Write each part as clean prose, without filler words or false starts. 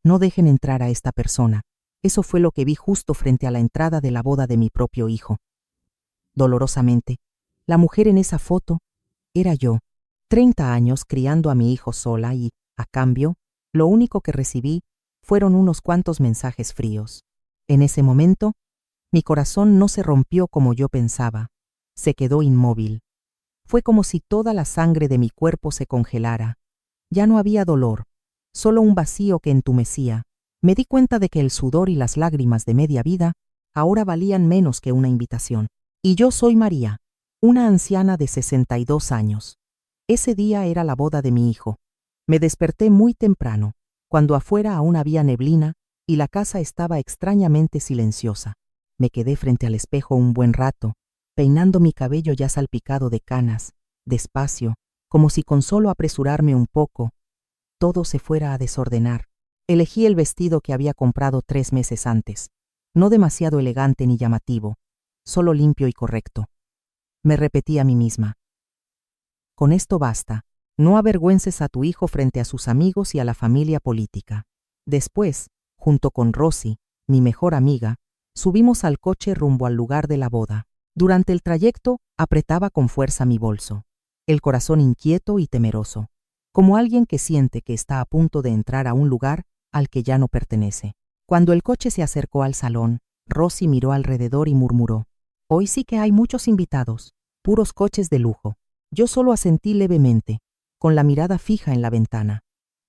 No dejen entrar a esta persona. Eso fue lo que vi justo frente a la entrada de la boda de mi propio hijo. Dolorosamente, la mujer en esa foto era yo, 30 años criando a mi hijo sola y, a cambio, lo único que recibí fueron unos cuantos mensajes fríos. En ese momento, mi corazón no se rompió como yo pensaba, se quedó inmóvil. Fue como si toda la sangre de mi cuerpo se congelara. Ya no había dolor, solo un vacío que entumecía. Me di cuenta de que el sudor y las lágrimas de media vida ahora valían menos que una invitación. Y yo soy María, una anciana de 62 años. Ese día era la boda de mi hijo. Me desperté muy temprano, cuando afuera aún había neblina y la casa estaba extrañamente silenciosa. Me quedé frente al espejo un buen rato, peinando mi cabello ya salpicado de canas, despacio, como si con solo apresurarme un poco, todo se fuera a desordenar. Elegí el vestido que había comprado 3 meses antes, no demasiado elegante ni llamativo, solo limpio y correcto. Me repetí a mí misma: con esto basta, no avergüences a tu hijo frente a sus amigos y a la familia política. Después, junto con Rosy, mi mejor amiga, subimos al coche rumbo al lugar de la boda. Durante el trayecto, apretaba con fuerza mi bolso, el corazón inquieto y temeroso, como alguien que siente que está a punto de entrar a un lugar al que ya no pertenece. Cuando el coche se acercó al salón, Rosy miró alrededor y murmuró: hoy sí que hay muchos invitados, puros coches de lujo. Yo solo asentí levemente, con la mirada fija en la ventana.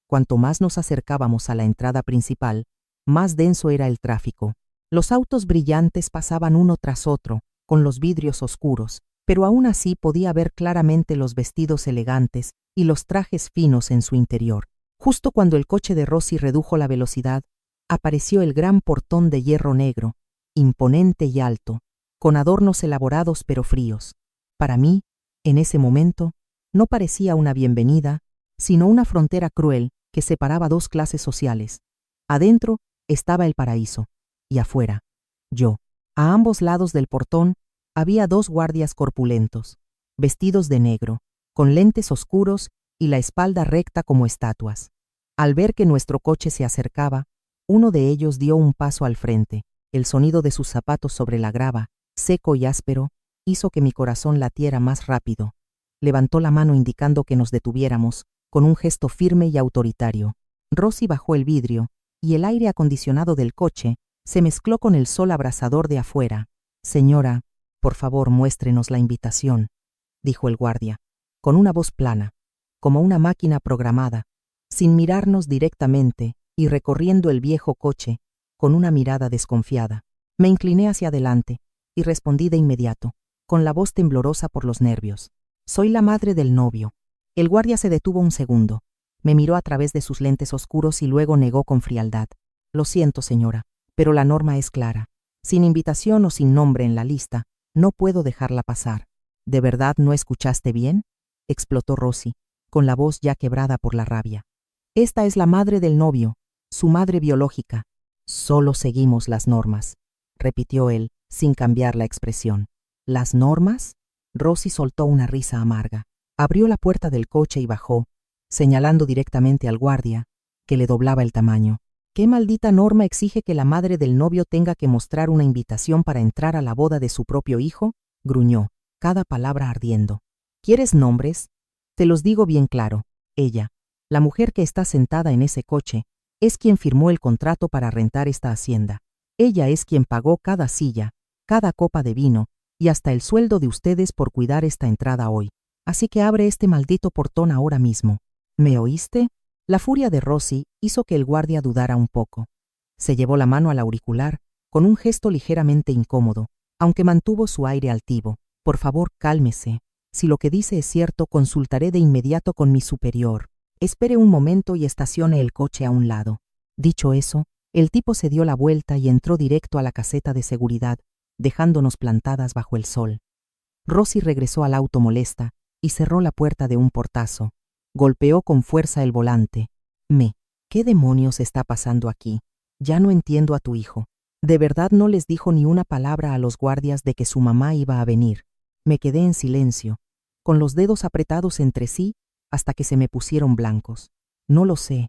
Cuanto más nos acercábamos a la entrada principal, más denso era el tráfico. Los autos brillantes pasaban uno tras otro, con los vidrios oscuros, pero aún así podía ver claramente los vestidos elegantes y los trajes finos en su interior. Justo cuando el coche de Rosy redujo la velocidad, apareció el gran portón de hierro negro, imponente y alto, con adornos elaborados pero fríos. Para mí, en ese momento, no parecía una bienvenida, sino una frontera cruel que separaba dos clases sociales. Adentro estaba el paraíso, y afuera, yo. A ambos lados del portón había 2 guardias corpulentos, vestidos de negro, con lentes oscuros y la espalda recta como estatuas. Al ver que nuestro coche se acercaba, uno de ellos dio un paso al frente. El sonido de sus zapatos sobre la grava, seco y áspero, hizo que mi corazón latiera más rápido. Levantó la mano indicando que nos detuviéramos, con un gesto firme y autoritario. Rosy bajó el vidrio, y el aire acondicionado del coche se mezcló con el sol abrasador de afuera. Señora, por favor, muéstrenos la invitación, dijo el guardia, con una voz plana, como una máquina programada, sin mirarnos directamente y recorriendo el viejo coche con una mirada desconfiada. Me incliné hacia adelante y respondí de inmediato, con la voz temblorosa por los nervios: soy la madre del novio. El guardia se detuvo un segundo, me miró a través de sus lentes oscuros y luego negó con frialdad: lo siento, señora, pero la norma es clara. Sin invitación o sin nombre en la lista, no puedo dejarla pasar. ¿De verdad no escuchaste bien?, explotó Rosy, con la voz ya quebrada por la rabia. Esta es la madre del novio, su madre biológica. Solo seguimos las normas, repitió él, sin cambiar la expresión. ¿Las normas? Rosy soltó una risa amarga. Abrió la puerta del coche y bajó, señalando directamente al guardia, que le doblaba el tamaño. ¿Qué maldita norma exige que la madre del novio tenga que mostrar una invitación para entrar a la boda de su propio hijo?, gruñó, cada palabra ardiendo. ¿Quieres nombres? Te los digo bien claro. Ella, la mujer que está sentada en ese coche, es quien firmó el contrato para rentar esta hacienda. Ella es quien pagó cada silla, cada copa de vino y hasta el sueldo de ustedes por cuidar esta entrada hoy. Así que abre este maldito portón ahora mismo. ¿Me oíste? La furia de Rosy hizo que el guardia dudara un poco. Se llevó la mano al auricular, con un gesto ligeramente incómodo, aunque mantuvo su aire altivo. Por favor, cálmese. Si lo que dice es cierto, consultaré de inmediato con mi superior. Espere un momento y estacione el coche a un lado. Dicho eso, el tipo se dio la vuelta y entró directo a la caseta de seguridad, dejándonos plantadas bajo el sol. Rosy regresó al auto molesta y cerró la puerta de un portazo. Golpeó con fuerza el volante. ¿Qué demonios está pasando aquí? Ya no entiendo a tu hijo. ¿De verdad no les dijo ni una palabra a los guardias de que su mamá iba a venir? Me quedé en silencio, con los dedos apretados entre sí hasta que se me pusieron blancos. No lo sé.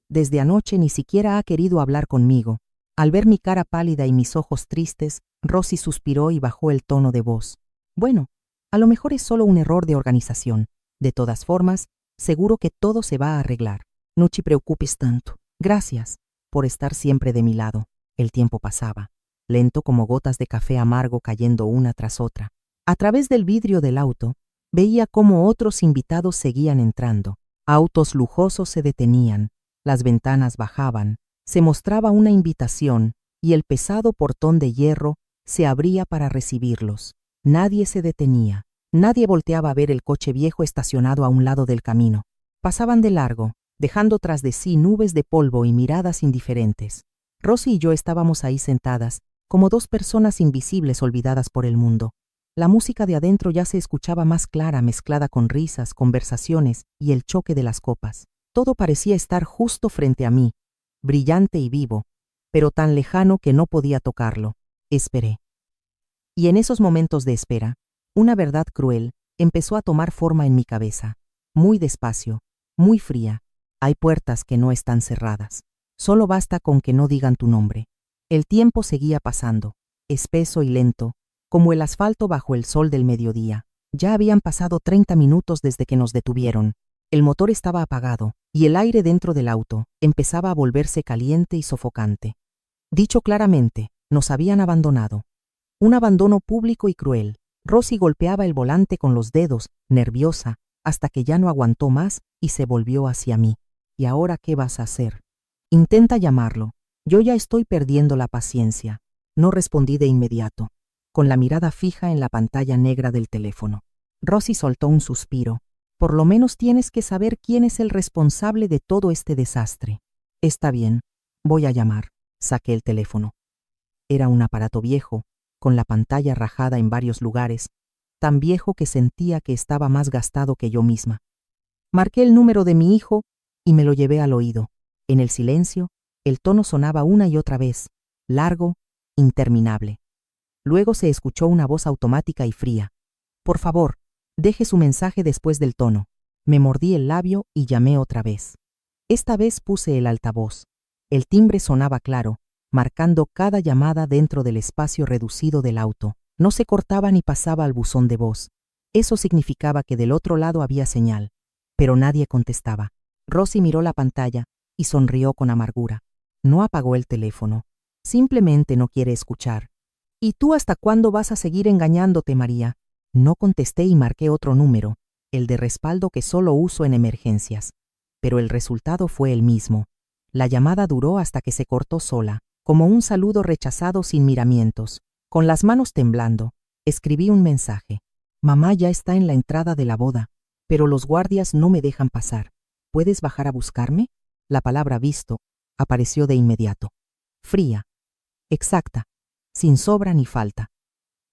Desde anoche ni siquiera ha querido hablar conmigo. Al ver mi cara pálida y mis ojos tristes, Rosy suspiró y bajó el tono de voz. Bueno, a lo mejor es solo un error de organización. De todas formas, seguro que todo se va a arreglar. No te preocupes tanto. Gracias por estar siempre de mi lado. El tiempo pasaba, lento como gotas de café amargo cayendo una tras otra. A través del vidrio del auto, veía cómo otros invitados seguían entrando. Autos lujosos se detenían, las ventanas bajaban, se mostraba una invitación y el pesado portón de hierro se abría para recibirlos. Nadie se detenía, nadie volteaba a ver el coche viejo estacionado a un lado del camino. Pasaban de largo, dejando tras de sí nubes de polvo y miradas indiferentes. Rosy y yo estábamos ahí sentadas, como dos personas invisibles olvidadas por el mundo. La música de adentro ya se escuchaba más clara, mezclada con risas, conversaciones y el choque de las copas. Todo parecía estar justo frente a mí, brillante y vivo, pero tan lejano que no podía tocarlo. Esperé. Y en esos momentos de espera, una verdad cruel empezó a tomar forma en mi cabeza. Muy despacio, muy fría. Hay puertas que no están cerradas. Solo basta con que no digan tu nombre. El tiempo seguía pasando, espeso y lento, como el asfalto bajo el sol del mediodía. Ya habían pasado 30 minutos desde que nos detuvieron. El motor estaba apagado, y el aire dentro del auto empezaba a volverse caliente y sofocante. Dicho claramente, nos habían abandonado. Un abandono público y cruel. Rosy golpeaba el volante con los dedos, nerviosa, hasta que ya no aguantó más y se volvió hacia mí. ¿Y ahora qué vas a hacer? Intenta llamarlo. Yo ya estoy perdiendo la paciencia. No respondí de inmediato, con la mirada fija en la pantalla negra del teléfono. Rosy soltó un suspiro. Por lo menos tienes que saber quién es el responsable de todo este desastre. Está bien, voy a llamar. Saqué el teléfono. Era un aparato viejo, con la pantalla rajada en varios lugares, tan viejo que sentía que estaba más gastado que yo misma. Marqué el número de mi hijo y me lo llevé al oído. En el silencio, el tono sonaba una y otra vez, largo, interminable. Luego se escuchó una voz automática y fría. Por favor, deje su mensaje después del tono. Me mordí el labio y llamé otra vez. Esta vez puse el altavoz. El timbre sonaba claro, marcando cada llamada dentro del espacio reducido del auto. No se cortaba ni pasaba al buzón de voz. Eso significaba que del otro lado había señal, pero nadie contestaba. Rosy miró la pantalla y sonrió con amargura. No apagó el teléfono. Simplemente no quiere escuchar. ¿Y tú hasta cuándo vas a seguir engañándote, María? No contesté y marqué otro número, el de respaldo que solo uso en emergencias. Pero el resultado fue el mismo. La llamada duró hasta que se cortó sola, como un saludo rechazado sin miramientos. Con las manos temblando, escribí un mensaje. Mamá ya está en la entrada de la boda, pero los guardias no me dejan pasar. ¿Puedes bajar a buscarme? La palabra visto apareció de inmediato. Fría, exacta, sin sobra ni falta.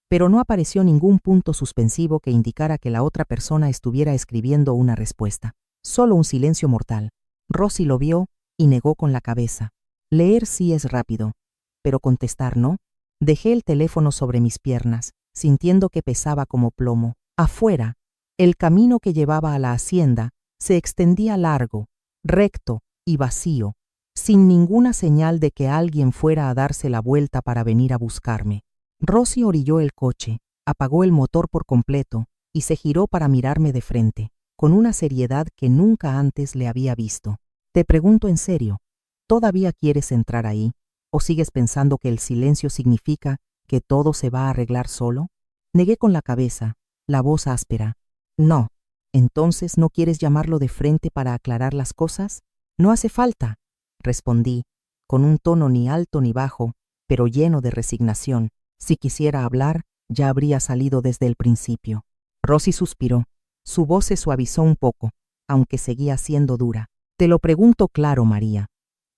Pero no apareció ningún punto suspensivo que indicara que la otra persona estuviera escribiendo una respuesta. Solo un silencio mortal. Rosy lo vio y negó con la cabeza. Leer sí es rápido, pero contestar no. Dejé el teléfono sobre mis piernas, sintiendo que pesaba como plomo. Afuera, el camino que llevaba a la hacienda se extendía largo, recto y vacío, sin ninguna señal de que alguien fuera a darse la vuelta para venir a buscarme. Rosy orilló el coche, apagó el motor por completo y se giró para mirarme de frente, con una seriedad que nunca antes le había visto. Te pregunto en serio, ¿todavía quieres entrar ahí? ¿O sigues pensando que el silencio significa que todo se va a arreglar solo? Negué con la cabeza, la voz áspera. No. ¿Entonces no quieres llamarlo de frente para aclarar las cosas? No hace falta, respondí, con un tono ni alto ni bajo, pero lleno de resignación. Si quisiera hablar, ya habría salido desde el principio. Rosy suspiró. Su voz se suavizó un poco, aunque seguía siendo dura. Te lo pregunto claro, María.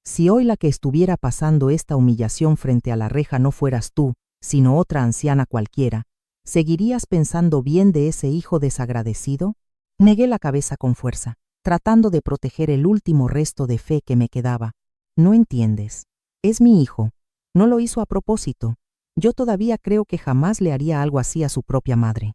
Si hoy la que estuviera pasando esta humillación frente a la reja no fueras tú, sino otra anciana cualquiera, ¿seguirías pensando bien de ese hijo desagradecido? Negué la cabeza con fuerza, tratando de proteger el último resto de fe que me quedaba. No entiendes. Es mi hijo. No lo hizo a propósito. Yo todavía creo que jamás le haría algo así a su propia madre.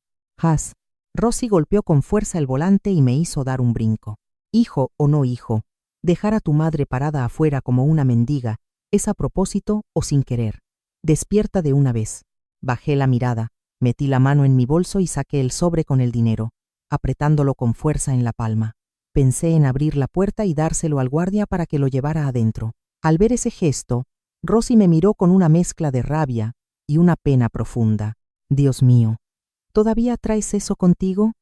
Rosy golpeó con fuerza el volante y me hizo dar un brinco. Hijo o no hijo, Dejar a tu madre parada afuera como una mendiga es a propósito o sin querer. Despierta de una vez. Bajé la mirada, metí la mano en mi bolso y saqué el sobre con el dinero, apretándolo con fuerza en la palma. Pensé en abrir la puerta y dárselo al guardia para que lo llevara adentro. Al ver ese gesto, Rosy me miró con una mezcla de rabia y una pena profunda. Dios mío, ¿todavía traes eso contigo?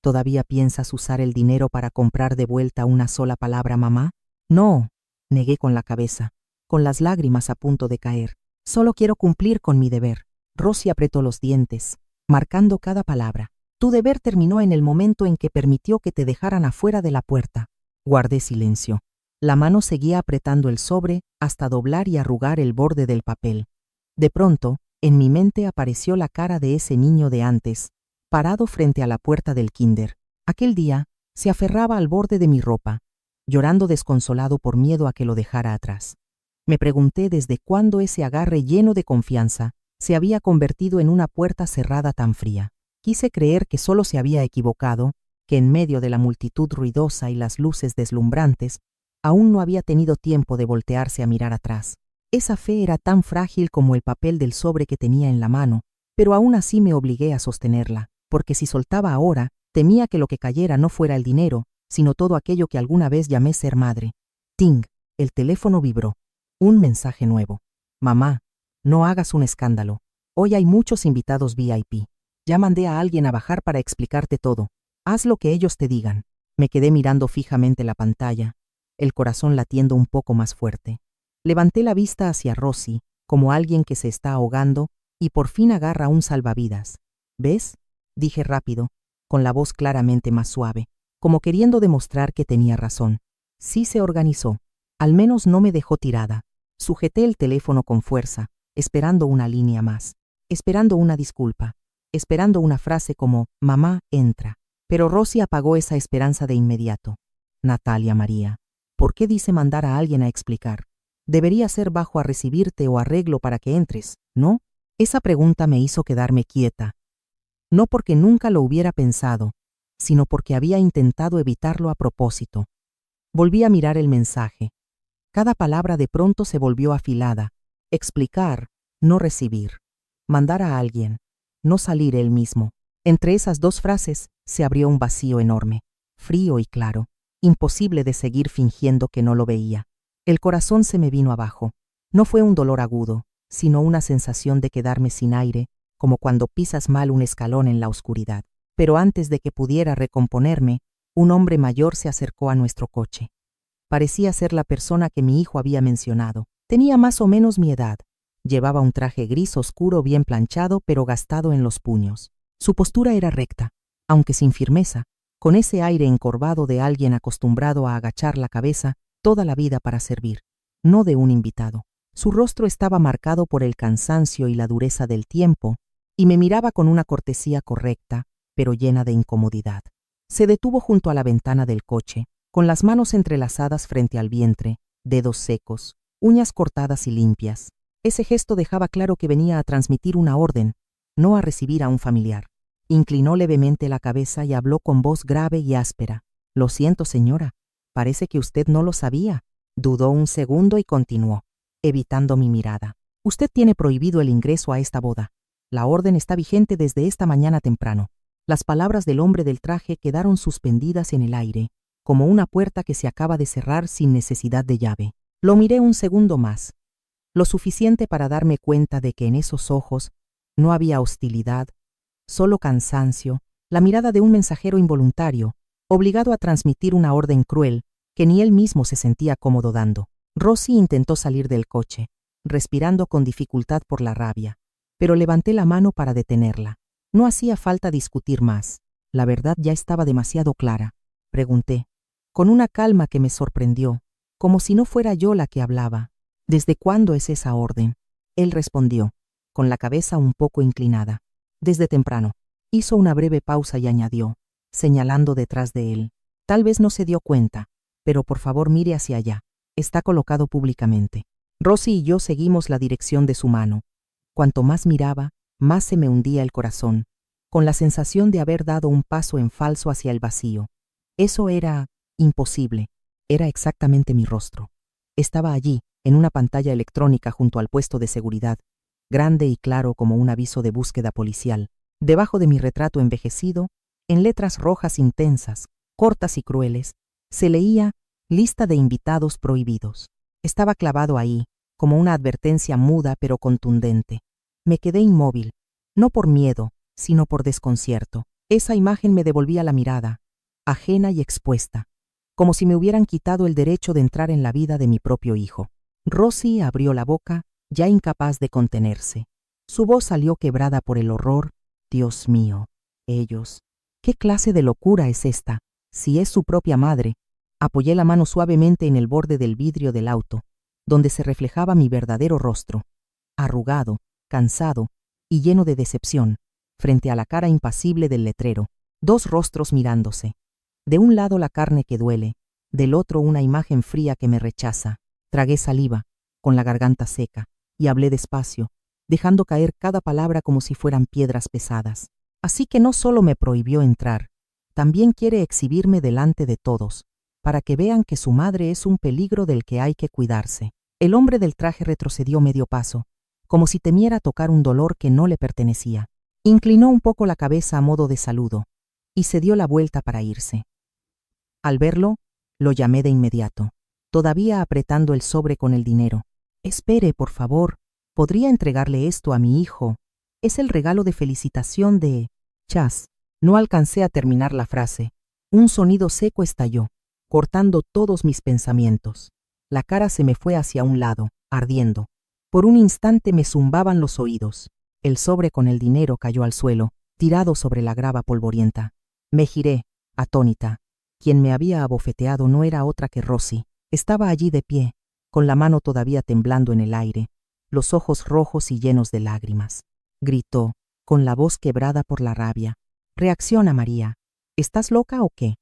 ¿Todavía piensas usar el dinero para comprar de vuelta una sola palabra, mamá? No, negué con la cabeza, con las lágrimas a punto de caer. Solo quiero cumplir con mi deber. Rosy apretó los dientes, marcando cada palabra. Tu deber terminó en el momento en que permitió que te dejaran afuera de la puerta. Guardé silencio. La mano seguía apretando el sobre hasta doblar y arrugar el borde del papel. De pronto, en mi mente apareció la cara de ese niño de antes, parado frente a la puerta del kinder. Aquel día, se aferraba al borde de mi ropa, llorando desconsolado por miedo a que lo dejara atrás. Me pregunté desde cuándo ese agarre lleno de confianza se había convertido en una puerta cerrada tan fría. Quise creer que solo se había equivocado, que en medio de la multitud ruidosa y las luces deslumbrantes, aún no había tenido tiempo de voltearse a mirar atrás. Esa fe era tan frágil como el papel del sobre que tenía en la mano, pero aún así me obligué a sostenerla, porque si soltaba ahora, temía que lo que cayera no fuera el dinero, sino todo aquello que alguna vez llamé ser madre. Ting, el teléfono vibró. Un mensaje nuevo. Mamá, no hagas un escándalo. Hoy hay muchos invitados VIP. Ya mandé a alguien a bajar para explicarte todo. Haz lo que ellos te digan. Me quedé mirando fijamente la pantalla, el corazón latiendo un poco más fuerte. Levanté la vista hacia Rosy, como alguien que se está ahogando, y por fin agarra un salvavidas. ¿Ves? Dije rápido, con la voz claramente más suave, como queriendo demostrar que tenía razón. Sí se organizó. Al menos no me dejó tirada. Sujeté el teléfono con fuerza, esperando una línea más, esperando una disculpa, esperando una frase como «Mamá, entra». Pero Rosy apagó esa esperanza de inmediato. Natalia María, ¿por qué dice mandar a alguien a explicar? Debería ser bajo a recibirte o arreglo para que entres, ¿no? Esa pregunta me hizo quedarme quieta. No porque nunca lo hubiera pensado, sino porque había intentado evitarlo a propósito. Volví a mirar el mensaje. Cada palabra de pronto se volvió afilada. Explicar, no recibir. Mandar a alguien, no salir él mismo. Entre esas dos frases se abrió un vacío enorme, frío y claro, imposible de seguir fingiendo que no lo veía. El corazón se me vino abajo. No fue un dolor agudo, sino una sensación de quedarme sin aire, como cuando pisas mal un escalón en la oscuridad. Pero antes de que pudiera recomponerme, un hombre mayor se acercó a nuestro coche. Parecía ser la persona que mi hijo había mencionado. Tenía más o menos mi edad. Llevaba un traje gris oscuro bien planchado pero gastado en los puños. Su postura era recta, aunque sin firmeza, con ese aire encorvado de alguien acostumbrado a agachar la cabeza toda la vida para servir, no de un invitado. Su rostro estaba marcado por el cansancio y la dureza del tiempo, y me miraba con una cortesía correcta, pero llena de incomodidad. Se detuvo junto a la ventana del coche, con las manos entrelazadas frente al vientre, dedos secos, uñas cortadas y limpias. Ese gesto dejaba claro que venía a transmitir una orden, no a recibir a un familiar. Inclinó levemente la cabeza y habló con voz grave y áspera. «Lo siento, señora. Parece que usted no lo sabía». Dudó un segundo y continuó, evitando mi mirada. «Usted tiene prohibido el ingreso a esta boda. La orden está vigente desde esta mañana temprano». Las palabras del hombre del traje quedaron suspendidas en el aire, como una puerta que se acaba de cerrar sin necesidad de llave. Lo miré un segundo más, lo suficiente para darme cuenta de que en esos ojos no había hostilidad, solo cansancio, la mirada de un mensajero involuntario, obligado a transmitir una orden cruel que ni él mismo se sentía cómodo dando. Rosy intentó salir del coche, respirando con dificultad por la rabia, pero levanté la mano para detenerla. No hacía falta discutir más. La verdad ya estaba demasiado clara. Pregunté, con una calma que me sorprendió, como si no fuera yo la que hablaba. «¿Desde cuándo es esa orden?» Él respondió, con la cabeza un poco inclinada. «Desde temprano». Hizo una breve pausa y añadió, señalando detrás de él. «Tal vez no se dio cuenta, pero por favor mire hacia allá. Está colocado públicamente». Rosy y yo seguimos la dirección de su mano. Cuanto más miraba, más se me hundía el corazón, con la sensación de haber dado un paso en falso hacia el vacío. Eso era imposible. Era exactamente mi rostro. Estaba allí, en una pantalla electrónica junto al puesto de seguridad, grande y claro como un aviso de búsqueda policial. Debajo de mi retrato envejecido, en letras rojas intensas, cortas y crueles, se leía «Lista de invitados prohibidos». Estaba clavado ahí, como una advertencia muda pero contundente. Me quedé inmóvil, no por miedo, sino por desconcierto. Esa imagen me devolvía la mirada, ajena y expuesta, como si me hubieran quitado el derecho de entrar en la vida de mi propio hijo. Rosy abrió la boca, ya incapaz de contenerse. Su voz salió quebrada por el horror. Dios mío, ellos. ¿Qué clase de locura es esta? Si es su propia madre. Apoyé la mano suavemente en el borde del vidrio del auto, donde se reflejaba mi verdadero rostro, arrugado, cansado y lleno de decepción, frente a la cara impasible del letrero. Dos rostros mirándose. De un lado la carne que duele, del otro una imagen fría que me rechaza. Tragué saliva, con la garganta seca, y hablé despacio, dejando caer cada palabra como si fueran piedras pesadas. Así que no solo me prohibió entrar, también quiere exhibirme delante de todos, para que vean que su madre es un peligro del que hay que cuidarse. El hombre del traje retrocedió medio paso, como si temiera tocar un dolor que no le pertenecía. Inclinó un poco la cabeza a modo de saludo, y se dio la vuelta para irse. Al verlo, lo llamé de inmediato, todavía apretando el sobre con el dinero. Espere, por favor, ¿podría entregarle esto a mi hijo? Es el regalo de felicitación de... Chas. No alcancé a terminar la frase. Un sonido seco estalló, cortando todos mis pensamientos. La cara se me fue hacia un lado, ardiendo. Por un instante me zumbaban los oídos. El sobre con el dinero cayó al suelo, tirado sobre la grava polvorienta. Me giré, atónita. Quien me había abofeteado no era otra que Rosy. Estaba allí de pie, con la mano todavía temblando en el aire, los ojos rojos y llenos de lágrimas. Gritó, con la voz quebrada por la rabia. «Reacciona, María. ¿Estás loca o qué?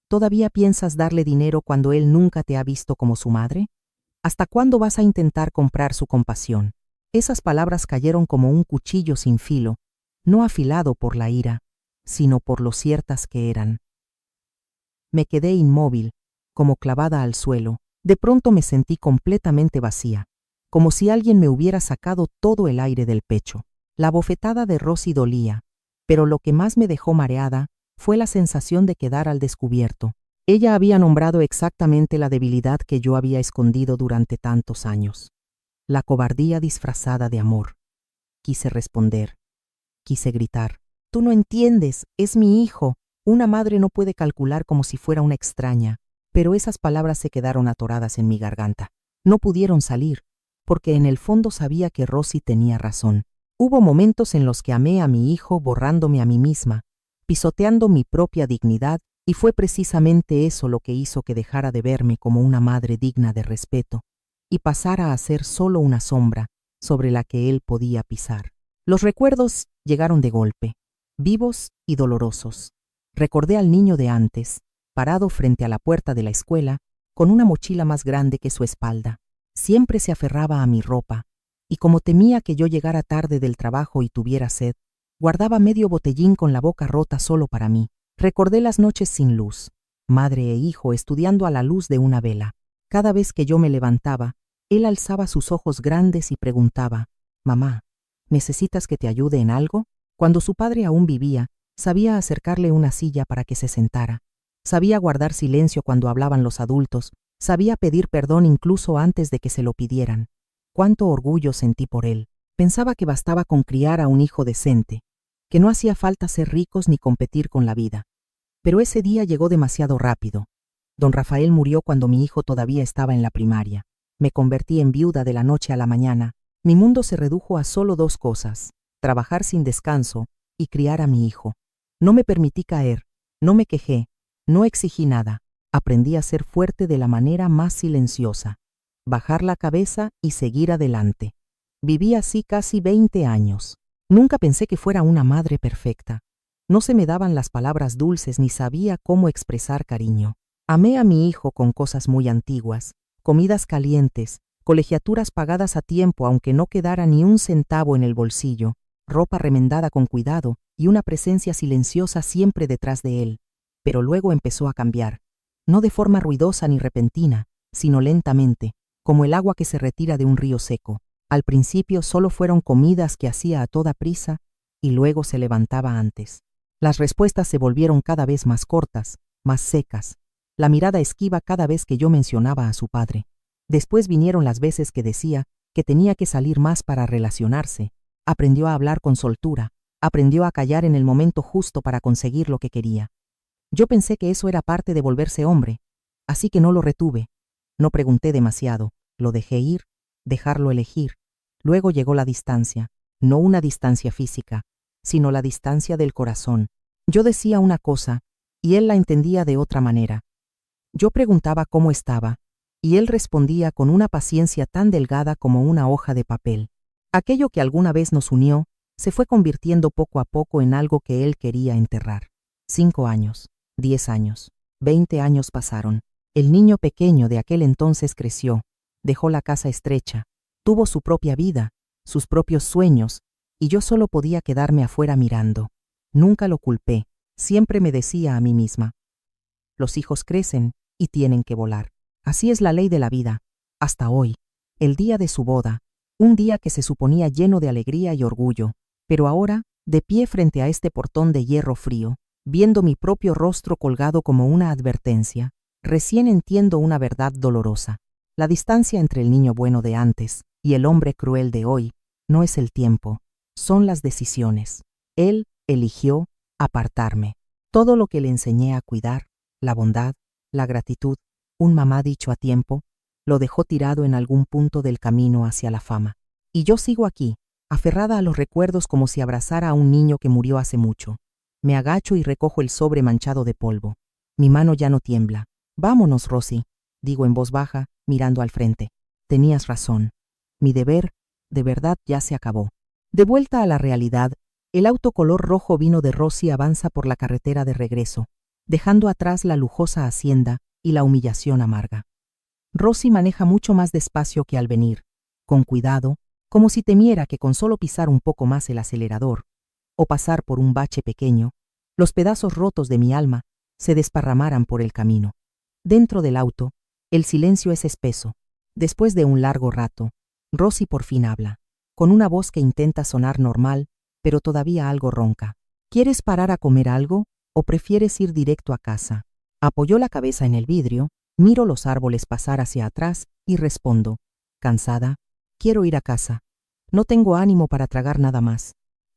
¿Todavía piensas darle dinero cuando él nunca te ha visto como su madre? ¿Hasta cuándo vas a intentar comprar su compasión?» Esas palabras cayeron como un cuchillo sin filo, no afilado por la ira, sino por lo ciertas que eran. Me quedé inmóvil, como clavada al suelo. De pronto me sentí completamente vacía, como si alguien me hubiera sacado todo el aire del pecho. La bofetada de Rosy dolía, pero lo que más me dejó mareada fue la sensación de quedar al descubierto. Ella había nombrado exactamente la debilidad que yo había escondido durante tantos años. La cobardía disfrazada de amor. Quise responder. Quise gritar. «Tú no entiendes, es mi hijo. Una madre no puede calcular como si fuera una extraña». Pero esas palabras se quedaron atoradas en mi garganta. No pudieron salir, porque en el fondo sabía que Rosy tenía razón. Hubo momentos en los que amé a mi hijo borrándome a mí misma, pisoteando mi propia dignidad, y fue precisamente eso lo que hizo que dejara de verme como una madre digna de respeto y pasara a ser solo una sombra sobre la que él podía pisar. Los recuerdos llegaron de golpe, vivos y dolorosos. Recordé al niño de antes, parado frente a la puerta de la escuela, con una mochila más grande que su espalda. Siempre se aferraba a mi ropa, y como temía que yo llegara tarde del trabajo y tuviera sed, guardaba medio botellín con la boca rota solo para mí. Recordé las noches sin luz, madre e hijo estudiando a la luz de una vela. Cada vez que yo me levantaba, él alzaba sus ojos grandes y preguntaba: «Mamá, ¿necesitas que te ayude en algo?». Cuando su padre aún vivía, sabía acercarle una silla para que se sentara. Sabía guardar silencio cuando hablaban los adultos, sabía pedir perdón incluso antes de que se lo pidieran. Cuánto orgullo sentí por él. Pensaba que bastaba con criar a un hijo decente, que no hacía falta ser ricos ni competir con la vida. Pero ese día llegó demasiado rápido. Don Rafael murió cuando mi hijo todavía estaba en la primaria. Me convertí en viuda de la noche a la mañana. Mi mundo se redujo a solo dos cosas: trabajar sin descanso y criar a mi hijo. No me permití caer, no me quejé, no exigí nada. Aprendí a ser fuerte de la manera más silenciosa, bajar la cabeza y seguir adelante. Viví así casi 20 años. Nunca pensé que fuera una madre perfecta. No se me daban las palabras dulces ni sabía cómo expresar cariño. Amé a mi hijo con cosas muy antiguas, comidas calientes, colegiaturas pagadas a tiempo aunque no quedara ni un centavo en el bolsillo, ropa remendada con cuidado y una presencia silenciosa siempre detrás de él. Pero luego empezó a cambiar. no de forma ruidosa ni repentina, sino lentamente, como el agua que se retira de un río seco. Al principio solo fueron comidas que hacía a toda prisa y luego se levantaba antes. Las respuestas se volvieron cada vez más cortas, más secas, la mirada esquiva cada vez que yo mencionaba a su padre. Después vinieron las veces que decía que tenía que salir más para relacionarse. Aprendió a hablar con soltura, aprendió a callar en el momento justo para conseguir lo que quería. Yo pensé que eso era parte de volverse hombre, así que no lo retuve. No pregunté demasiado, lo dejé ir, dejarlo elegir. Luego llegó la distancia, no una distancia física, sino la distancia del corazón. Yo decía una cosa, y él la entendía de otra manera. Yo preguntaba cómo estaba, y él respondía con una paciencia tan delgada como una hoja de papel. Aquello que alguna vez nos unió, se fue convirtiendo poco a poco en algo que él quería enterrar. 5 años, 10 años, 20 años pasaron. El niño pequeño de aquel entonces creció, dejó la casa estrecha, tuvo su propia vida, sus propios sueños, y yo solo podía quedarme afuera mirando. Nunca lo culpé, siempre me decía a mí misma: los hijos crecen y tienen que volar. Así es la ley de la vida. Hasta hoy, el día de su boda, un día que se suponía lleno de alegría y orgullo, pero ahora, de pie frente a este portón de hierro frío, viendo mi propio rostro colgado como una advertencia, recién entiendo una verdad dolorosa. La distancia entre el niño bueno de antes y el hombre cruel de hoy no es el tiempo, son las decisiones. Él eligió apartarme. Todo lo que le enseñé a cuidar, la bondad, la gratitud, un mamá dicho a tiempo, lo dejó tirado en algún punto del camino hacia la fama. Y yo sigo aquí, aferrada a los recuerdos como si abrazara a un niño que murió hace mucho. Me agacho y recojo el sobre manchado de polvo. Mi mano ya no tiembla. Vámonos, Rosy, digo en voz baja, mirando al frente. Tenías razón. Mi deber, de verdad, ya se acabó. De vuelta a la realidad, el auto color rojo vino de Rosy avanza por la carretera de regreso, dejando atrás la lujosa hacienda y la humillación amarga. Rosy maneja mucho más despacio que al venir, con cuidado, como si temiera que con solo pisar un poco más el acelerador, o pasar por un bache pequeño, los pedazos rotos de mi alma se desparramaran por el camino. Dentro del auto, el silencio es espeso. Después de un largo rato, Rosy por fin habla, con una voz que intenta sonar normal, pero todavía algo ronca. ¿Quieres parar a comer algo o prefieres ir directo a casa? Apoyó la cabeza en el vidrio, miro los árboles pasar hacia atrás y respondo, cansada, quiero ir a casa. No tengo ánimo para tragar nada más.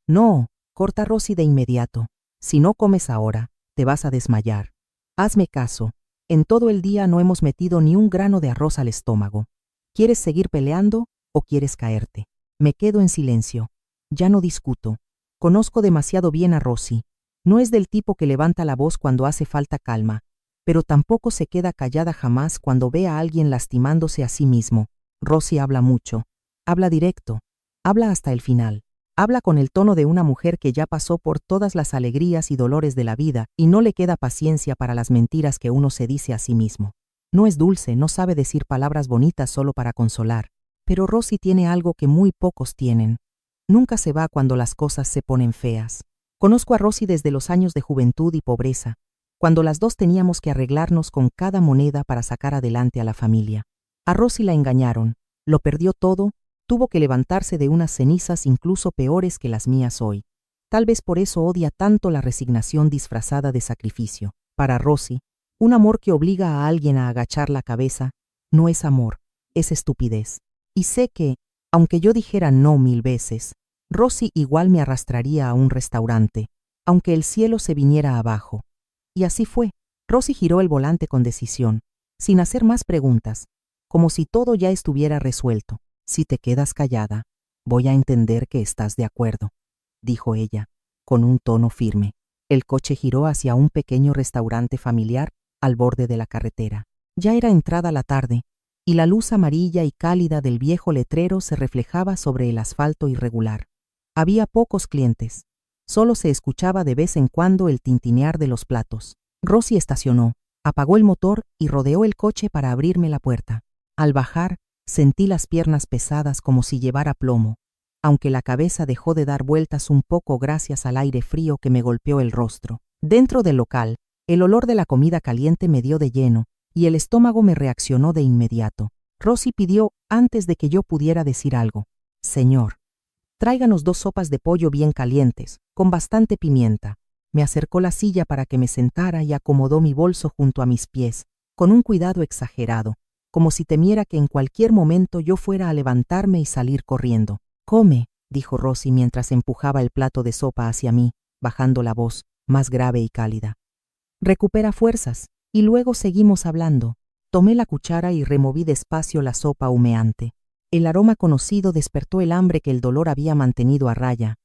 No, corta Rosy de inmediato. Si no comes ahora, te vas a desmayar. Hazme caso. En todo el día no hemos metido ni un grano de arroz al estómago. ¿Quieres seguir peleando o quieres caerte? Me quedo en silencio. Ya no discuto. Conozco demasiado bien a Rosy. No es del tipo que levanta la voz cuando hace falta calma, pero tampoco se queda callada jamás cuando ve a alguien lastimándose a sí mismo. Rosy habla mucho. Habla directo. Habla hasta el final. Habla con el tono de una mujer que ya pasó por todas las alegrías y dolores de la vida y no le queda paciencia para las mentiras que uno se dice a sí mismo. No es dulce, no sabe decir palabras bonitas solo para consolar, pero Rosy tiene algo que muy pocos tienen. Nunca se va cuando las cosas se ponen feas. Conozco a Rosy desde los años de juventud y pobreza, cuando las dos teníamos que arreglarnos con cada moneda para sacar adelante a la familia. A Rosy la engañaron, lo perdió todo, tuvo que levantarse de unas cenizas incluso peores que las mías hoy. Tal vez por eso odia tanto la resignación disfrazada de sacrificio. Para Rosy, un amor que obliga a alguien a agachar la cabeza no es amor, es estupidez. Y sé que, aunque yo dijera no 1000 veces, Rosy igual me arrastraría a un restaurante, aunque el cielo se viniera abajo. Y así fue. Rosy giró el volante con decisión, sin hacer más preguntas, como si todo ya estuviera resuelto. Si te quedas callada, voy a entender que estás de acuerdo, dijo ella, con un tono firme. El coche giró hacia un pequeño restaurante familiar al borde de la carretera. Ya era entrada la tarde, y la luz amarilla y cálida del viejo letrero se reflejaba sobre el asfalto irregular. Había pocos clientes. Solo se escuchaba de vez en cuando el tintinear de los platos. Rosy estacionó, apagó el motor y rodeó el coche para abrirme la puerta. Al bajar, sentí las piernas pesadas como si llevara plomo, aunque la cabeza dejó de dar vueltas un poco gracias al aire frío que me golpeó el rostro. Dentro del local, El olor de la comida caliente me dio de lleno, y el estómago me reaccionó de inmediato. Rosy pidió, antes de que yo pudiera decir algo: «Señor, tráiganos 2 sopas de pollo bien calientes, con bastante pimienta». Me acercó la silla para que me sentara y acomodó mi bolso junto a mis pies, con un cuidado exagerado, como si temiera que en cualquier momento yo fuera a levantarme y salir corriendo. «Come», dijo Rosy mientras empujaba el plato de sopa hacia mí, bajando la voz, más grave y cálida. «Recupera fuerzas, y luego seguimos hablando». Tomé la cuchara y removí despacio la sopa humeante. El aroma conocido despertó el hambre que el dolor había mantenido a raya.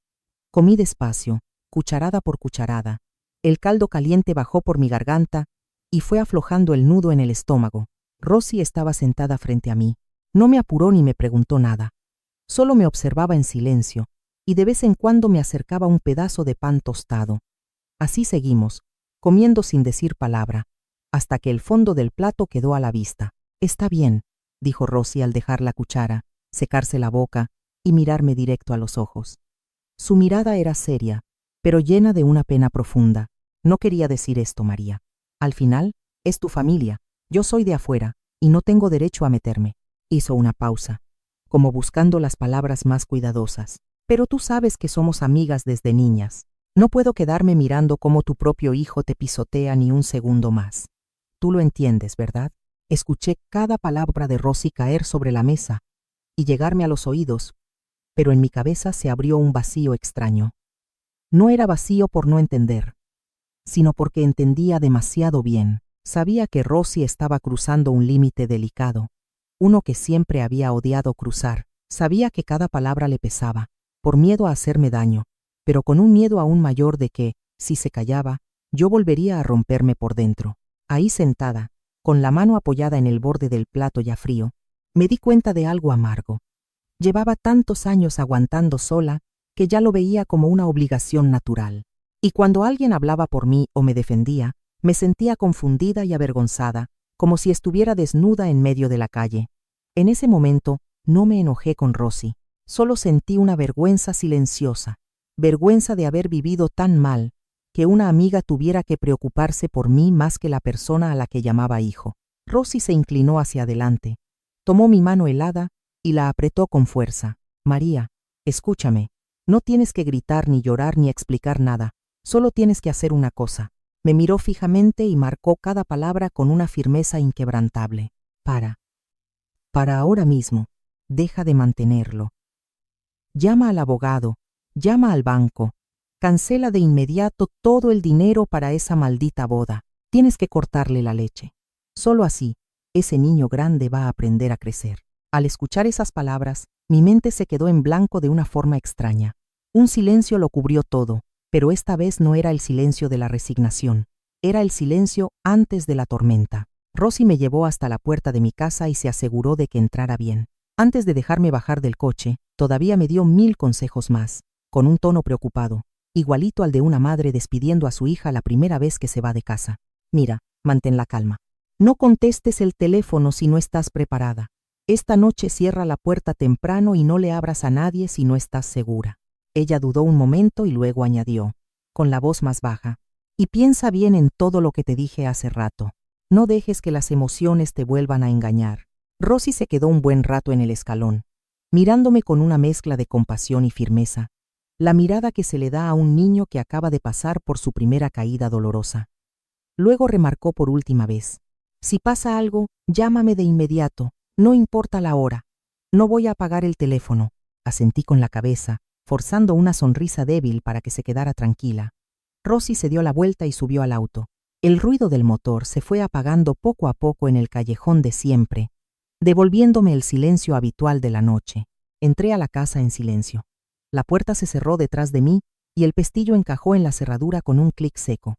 Comí despacio, cucharada por cucharada. El caldo caliente bajó por mi garganta y fue aflojando el nudo en el estómago. Rosy estaba sentada frente a mí. No me apuró ni me preguntó nada. Solo me observaba en silencio, y de vez en cuando me acercaba un pedazo de pan tostado. Así seguimos, comiendo sin decir palabra, hasta que el fondo del plato quedó a la vista. «Está bien», dijo Rosy al dejar la cuchara, secarse la boca y mirarme directo a los ojos. Su mirada era seria, pero llena de una pena profunda. «No quería decir esto, María. Al final, es tu familia. Yo soy de afuera, y no tengo derecho a meterme». Hizo una pausa, como buscando las palabras más cuidadosas. «Pero tú sabes que somos amigas desde niñas. No puedo quedarme mirando cómo tu propio hijo te pisotea ni un segundo más. Tú lo entiendes, ¿verdad?». Escuché cada palabra de Rosy caer sobre la mesa y llegarme a los oídos, pero en mi cabeza se abrió un vacío extraño. No era vacío por no entender, sino porque entendía demasiado bien. Sabía que Rosy estaba cruzando un límite delicado, uno que siempre había odiado cruzar. Sabía que cada palabra le pesaba, por miedo a hacerme daño, pero con un miedo aún mayor de que, si se callaba, yo volvería a romperme por dentro. Ahí sentada, con la mano apoyada en el borde del plato ya frío, me di cuenta de algo amargo. Llevaba tantos años aguantando sola que ya lo veía como una obligación natural. Y cuando alguien hablaba por mí o me defendía, me sentía confundida y avergonzada, como si estuviera desnuda en medio de la calle. En ese momento no me enojé con Rosy, solo sentí una vergüenza silenciosa, vergüenza de haber vivido tan mal, que una amiga tuviera que preocuparse por mí más que la persona a la que llamaba hijo. Rosy se inclinó hacia adelante, tomó mi mano helada y la apretó con fuerza. «María, escúchame, no tienes que gritar ni llorar ni explicar nada, solo tienes que hacer una cosa». Me miró fijamente y marcó cada palabra con una firmeza inquebrantable. Para ahora mismo, deja de mantenerlo. Llama al abogado, llama al banco, cancela de inmediato todo el dinero para esa maldita boda. Tienes que cortarle la leche. Solo así, ese niño grande va a aprender a crecer». Al escuchar esas palabras, mi mente se quedó en blanco de una forma extraña. Un silencio lo cubrió todo, pero esta vez no era el silencio de la resignación, era el silencio antes de la tormenta. Rosy me llevó hasta la puerta de mi casa y se aseguró de que entrara bien. Antes de dejarme bajar del coche, todavía me dio 1000 consejos más, con un tono preocupado, igualito al de una madre despidiendo a su hija la primera vez que se va de casa. «Mira, mantén la calma. No contestes el teléfono si no estás preparada. Esta noche cierra la puerta temprano y no le abras a nadie si no estás segura». Ella dudó un momento y luego añadió, con la voz más baja: «Y piensa bien en todo lo que te dije hace rato. No dejes que las emociones te vuelvan a engañar». Rosy se quedó un buen rato en el escalón, mirándome con una mezcla de compasión y firmeza, la mirada que se le da a un niño que acaba de pasar por su primera caída dolorosa. Luego remarcó por última vez: «Si pasa algo, llámame de inmediato, no importa la hora. No voy a apagar el teléfono». Asentí con la cabeza, forzando una sonrisa débil para que se quedara tranquila. Rosy se dio la vuelta y subió al auto. El ruido del motor se fue apagando poco a poco en el callejón de siempre, devolviéndome el silencio habitual de la noche. Entré a la casa en silencio. La puerta se cerró detrás de mí y el pestillo encajó en la cerradura con un clic seco.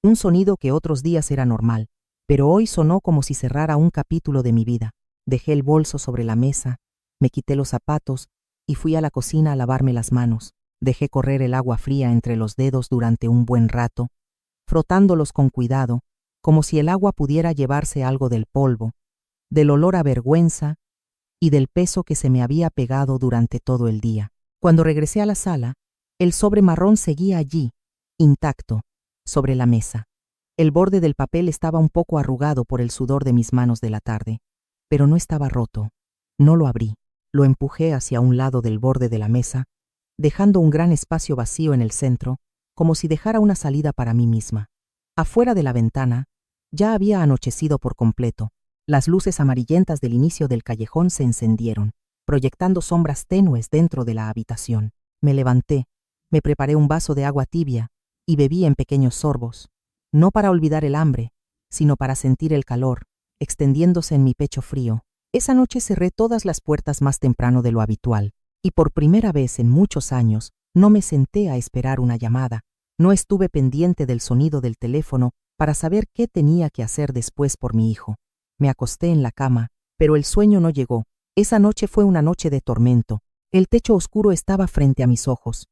Un sonido que otros días era normal, pero hoy sonó como si cerrara un capítulo de mi vida. Dejé el bolso sobre la mesa, me quité los zapatos y fui a la cocina a lavarme las manos. Dejé correr el agua fría entre los dedos durante un buen rato, frotándolos con cuidado, como si el agua pudiera llevarse algo del polvo, del olor a vergüenza y del peso que se me había pegado durante todo el día. Cuando regresé a la sala, el sobre marrón seguía allí, intacto, sobre la mesa. El borde del papel estaba un poco arrugado por el sudor de mis manos de la tarde, pero no estaba roto. No lo abrí. Lo empujé hacia un lado del borde de la mesa, dejando un gran espacio vacío en el centro, como si dejara una salida para mí misma. Afuera de la ventana, ya había anochecido por completo. Las luces amarillentas del inicio del callejón se encendieron, proyectando sombras tenues dentro de la habitación. Me levanté, me preparé un vaso de agua tibia y bebí en pequeños sorbos, no para olvidar el hambre, sino para sentir el calor, extendiéndose en mi pecho frío. Esa noche cerré todas las puertas más temprano de lo habitual, y por primera vez en muchos años no me senté a esperar una llamada. No estuve pendiente del sonido del teléfono para saber qué tenía que hacer después por mi hijo. Me acosté en la cama, pero el sueño no llegó. Esa noche fue una noche de tormento. El techo oscuro estaba frente a mis ojos,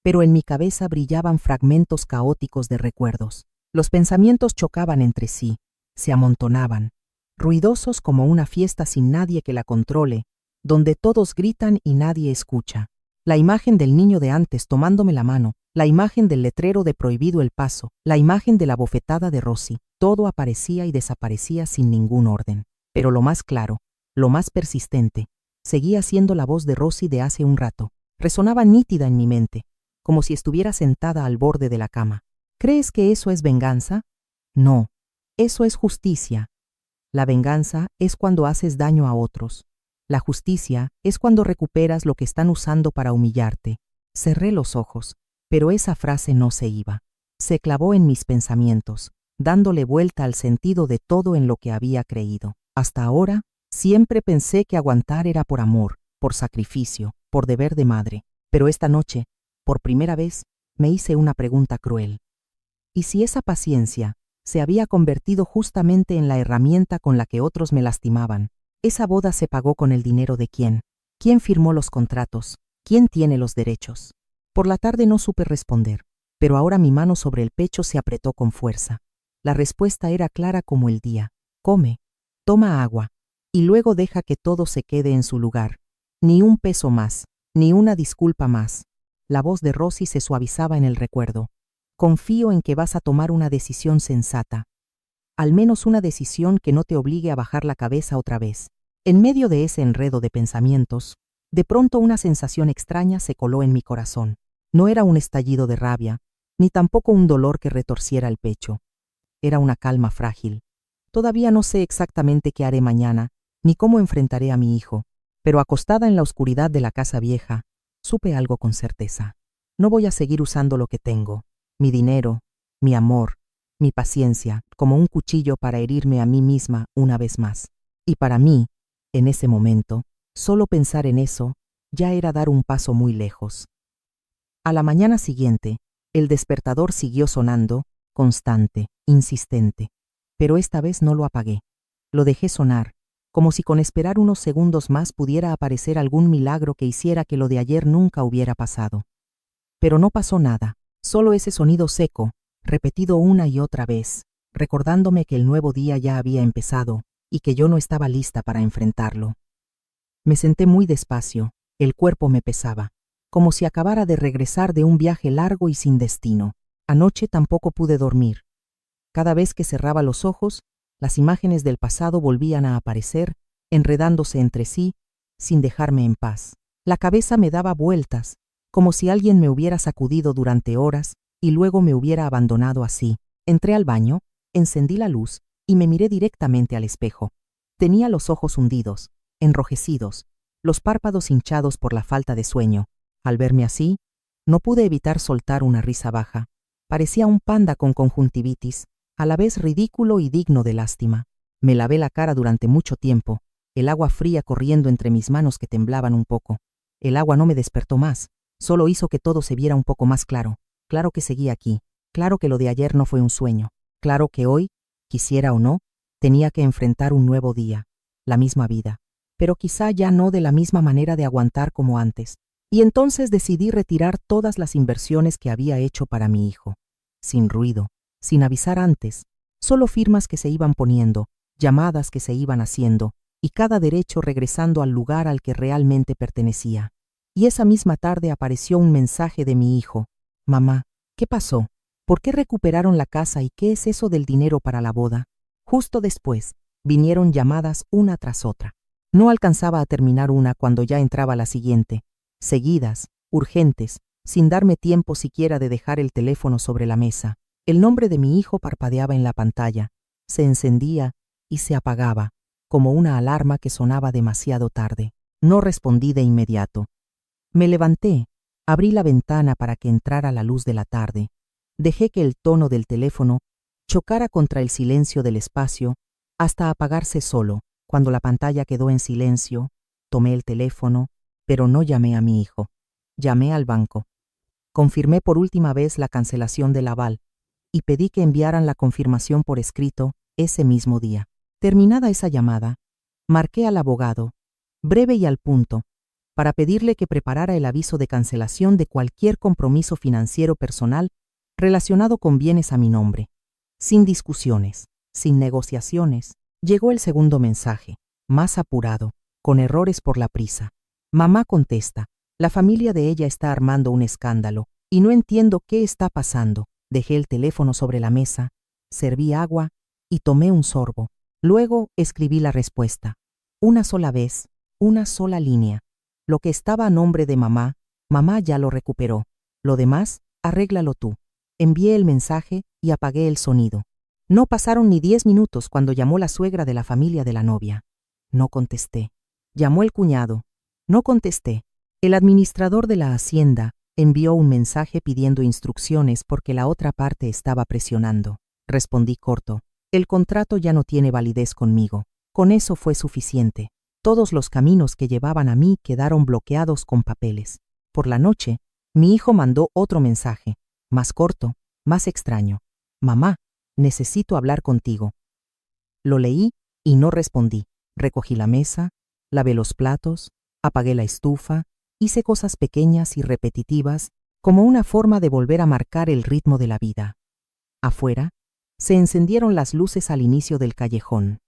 pero en mi cabeza brillaban fragmentos caóticos de recuerdos. Los pensamientos chocaban entre sí, se amontonaban, ruidosos como una fiesta sin nadie que la controle, donde todos gritan y nadie escucha. La imagen del niño de antes tomándome la mano, la imagen del letrero de prohibido el paso, la imagen de la bofetada de Rosy, todo aparecía y desaparecía sin ningún orden. Pero lo más claro, lo más persistente, seguía siendo la voz de Rosy de hace un rato. Resonaba nítida en mi mente, como si estuviera sentada al borde de la cama. ¿Crees que eso es venganza? No, eso es justicia. La venganza es cuando haces daño a otros. La justicia es cuando recuperas lo que están usando para humillarte. Cerré los ojos, pero esa frase no se iba. Se clavó en mis pensamientos, dándole vuelta al sentido de todo en lo que había creído. Hasta ahora, siempre pensé que aguantar era por amor, por sacrificio, por deber de madre. Pero esta noche, por primera vez, me hice una pregunta cruel. ¿Y si esa paciencia se había convertido justamente en la herramienta con la que otros me lastimaban? Esa boda se pagó con el dinero de quién. ¿Quién firmó los contratos? ¿Quién tiene los derechos? Por la tarde no supe responder, pero ahora mi mano sobre el pecho se apretó con fuerza. La respuesta era clara como el día. Come, toma agua, y luego deja que todo se quede en su lugar. Ni un peso más, ni una disculpa más. La voz de Rosy se suavizaba en el recuerdo. Confío en que vas a tomar una decisión sensata. Al menos una decisión que no te obligue a bajar la cabeza otra vez. En medio de ese enredo de pensamientos, de pronto una sensación extraña se coló en mi corazón. No era un estallido de rabia, ni tampoco un dolor que retorciera el pecho. Era una calma frágil. Todavía no sé exactamente qué haré mañana, ni cómo enfrentaré a mi hijo, pero acostada en la oscuridad de la casa vieja, supe algo con certeza. No voy a seguir usando lo que tengo, mi dinero, mi amor, mi paciencia, como un cuchillo para herirme a mí misma una vez más. Y para mí, en ese momento, solo pensar en eso ya era dar un paso muy lejos. A la mañana siguiente, el despertador siguió sonando, constante, insistente, pero esta vez no lo apagué. Lo dejé sonar, como si con esperar unos segundos más pudiera aparecer algún milagro que hiciera que lo de ayer nunca hubiera pasado. Pero no pasó nada, solo ese sonido seco, repetido una y otra vez, recordándome que el nuevo día ya había empezado y que yo no estaba lista para enfrentarlo. Me senté muy despacio, el cuerpo me pesaba, como si acabara de regresar de un viaje largo y sin destino. Anoche tampoco pude dormir. Cada vez que cerraba los ojos, las imágenes del pasado volvían a aparecer, enredándose entre sí, sin dejarme en paz. La cabeza me daba vueltas, como si alguien me hubiera sacudido durante horas y luego me hubiera abandonado así. Entré al baño, encendí la luz y me miré directamente al espejo. Tenía los ojos hundidos, enrojecidos, los párpados hinchados por la falta de sueño. Al verme así, no pude evitar soltar una risa baja. Parecía un panda con conjuntivitis, a la vez ridículo y digno de lástima. Me lavé la cara durante mucho tiempo, el agua fría corriendo entre mis manos que temblaban un poco. El agua no me despertó más, solo hizo que todo se viera un poco más claro. Claro que seguía aquí, claro que lo de ayer no fue un sueño, claro que hoy, quisiera o no, tenía que enfrentar un nuevo día, la misma vida, pero quizá ya no de la misma manera de aguantar como antes. Y entonces decidí retirar todas las inversiones que había hecho para mi hijo, sin ruido, sin avisar antes, solo firmas que se iban poniendo, llamadas que se iban haciendo, y cada derecho regresando al lugar al que realmente pertenecía. Y esa misma tarde apareció un mensaje de mi hijo. Mamá, ¿qué pasó? ¿Por qué recuperaron la casa y qué es eso del dinero para la boda? Justo después, vinieron llamadas una tras otra. No alcanzaba a terminar una cuando ya entraba la siguiente, seguidas, urgentes, sin darme tiempo siquiera de dejar el teléfono sobre la mesa. El nombre de mi hijo parpadeaba en la pantalla, se encendía y se apagaba, como una alarma que sonaba demasiado tarde. No respondí de inmediato. Me levanté, abrí la ventana para que entrara la luz de la tarde. Dejé que el tono del teléfono chocara contra el silencio del espacio hasta apagarse solo. Cuando la pantalla quedó en silencio, tomé el teléfono, pero no llamé a mi hijo. Llamé al banco. Confirmé por última vez la cancelación del aval y pedí que enviaran la confirmación por escrito ese mismo día. Terminada esa llamada, marqué al abogado, breve y al punto, para pedirle que preparara el aviso de cancelación de cualquier compromiso financiero personal relacionado con bienes a mi nombre. Sin discusiones, sin negociaciones, llegó el segundo mensaje, más apurado, con errores por la prisa. Mamá contesta, la familia de ella está armando un escándalo y no entiendo qué está pasando. Dejé el teléfono sobre la mesa, serví agua y tomé un sorbo. Luego escribí la respuesta. Una sola vez, una sola línea. Lo que estaba a nombre de mamá, mamá ya lo recuperó. Lo demás, arréglalo tú. Envié el mensaje y apagué el sonido. No pasaron ni 10 minutos cuando llamó la suegra de la familia de la novia. No contesté. Llamó el cuñado. No contesté. El administrador de la hacienda envió un mensaje pidiendo instrucciones porque la otra parte estaba presionando. Respondí corto. El contrato ya no tiene validez conmigo. Con eso fue suficiente. Todos los caminos que llevaban a mí quedaron bloqueados con papeles. Por la noche, mi hijo mandó otro mensaje, más corto, más extraño. Mamá, necesito hablar contigo. Lo leí y no respondí. Recogí la mesa, lavé los platos, apagué la estufa, hice cosas pequeñas y repetitivas como una forma de volver a marcar el ritmo de la vida. Afuera, se encendieron las luces al inicio del callejón.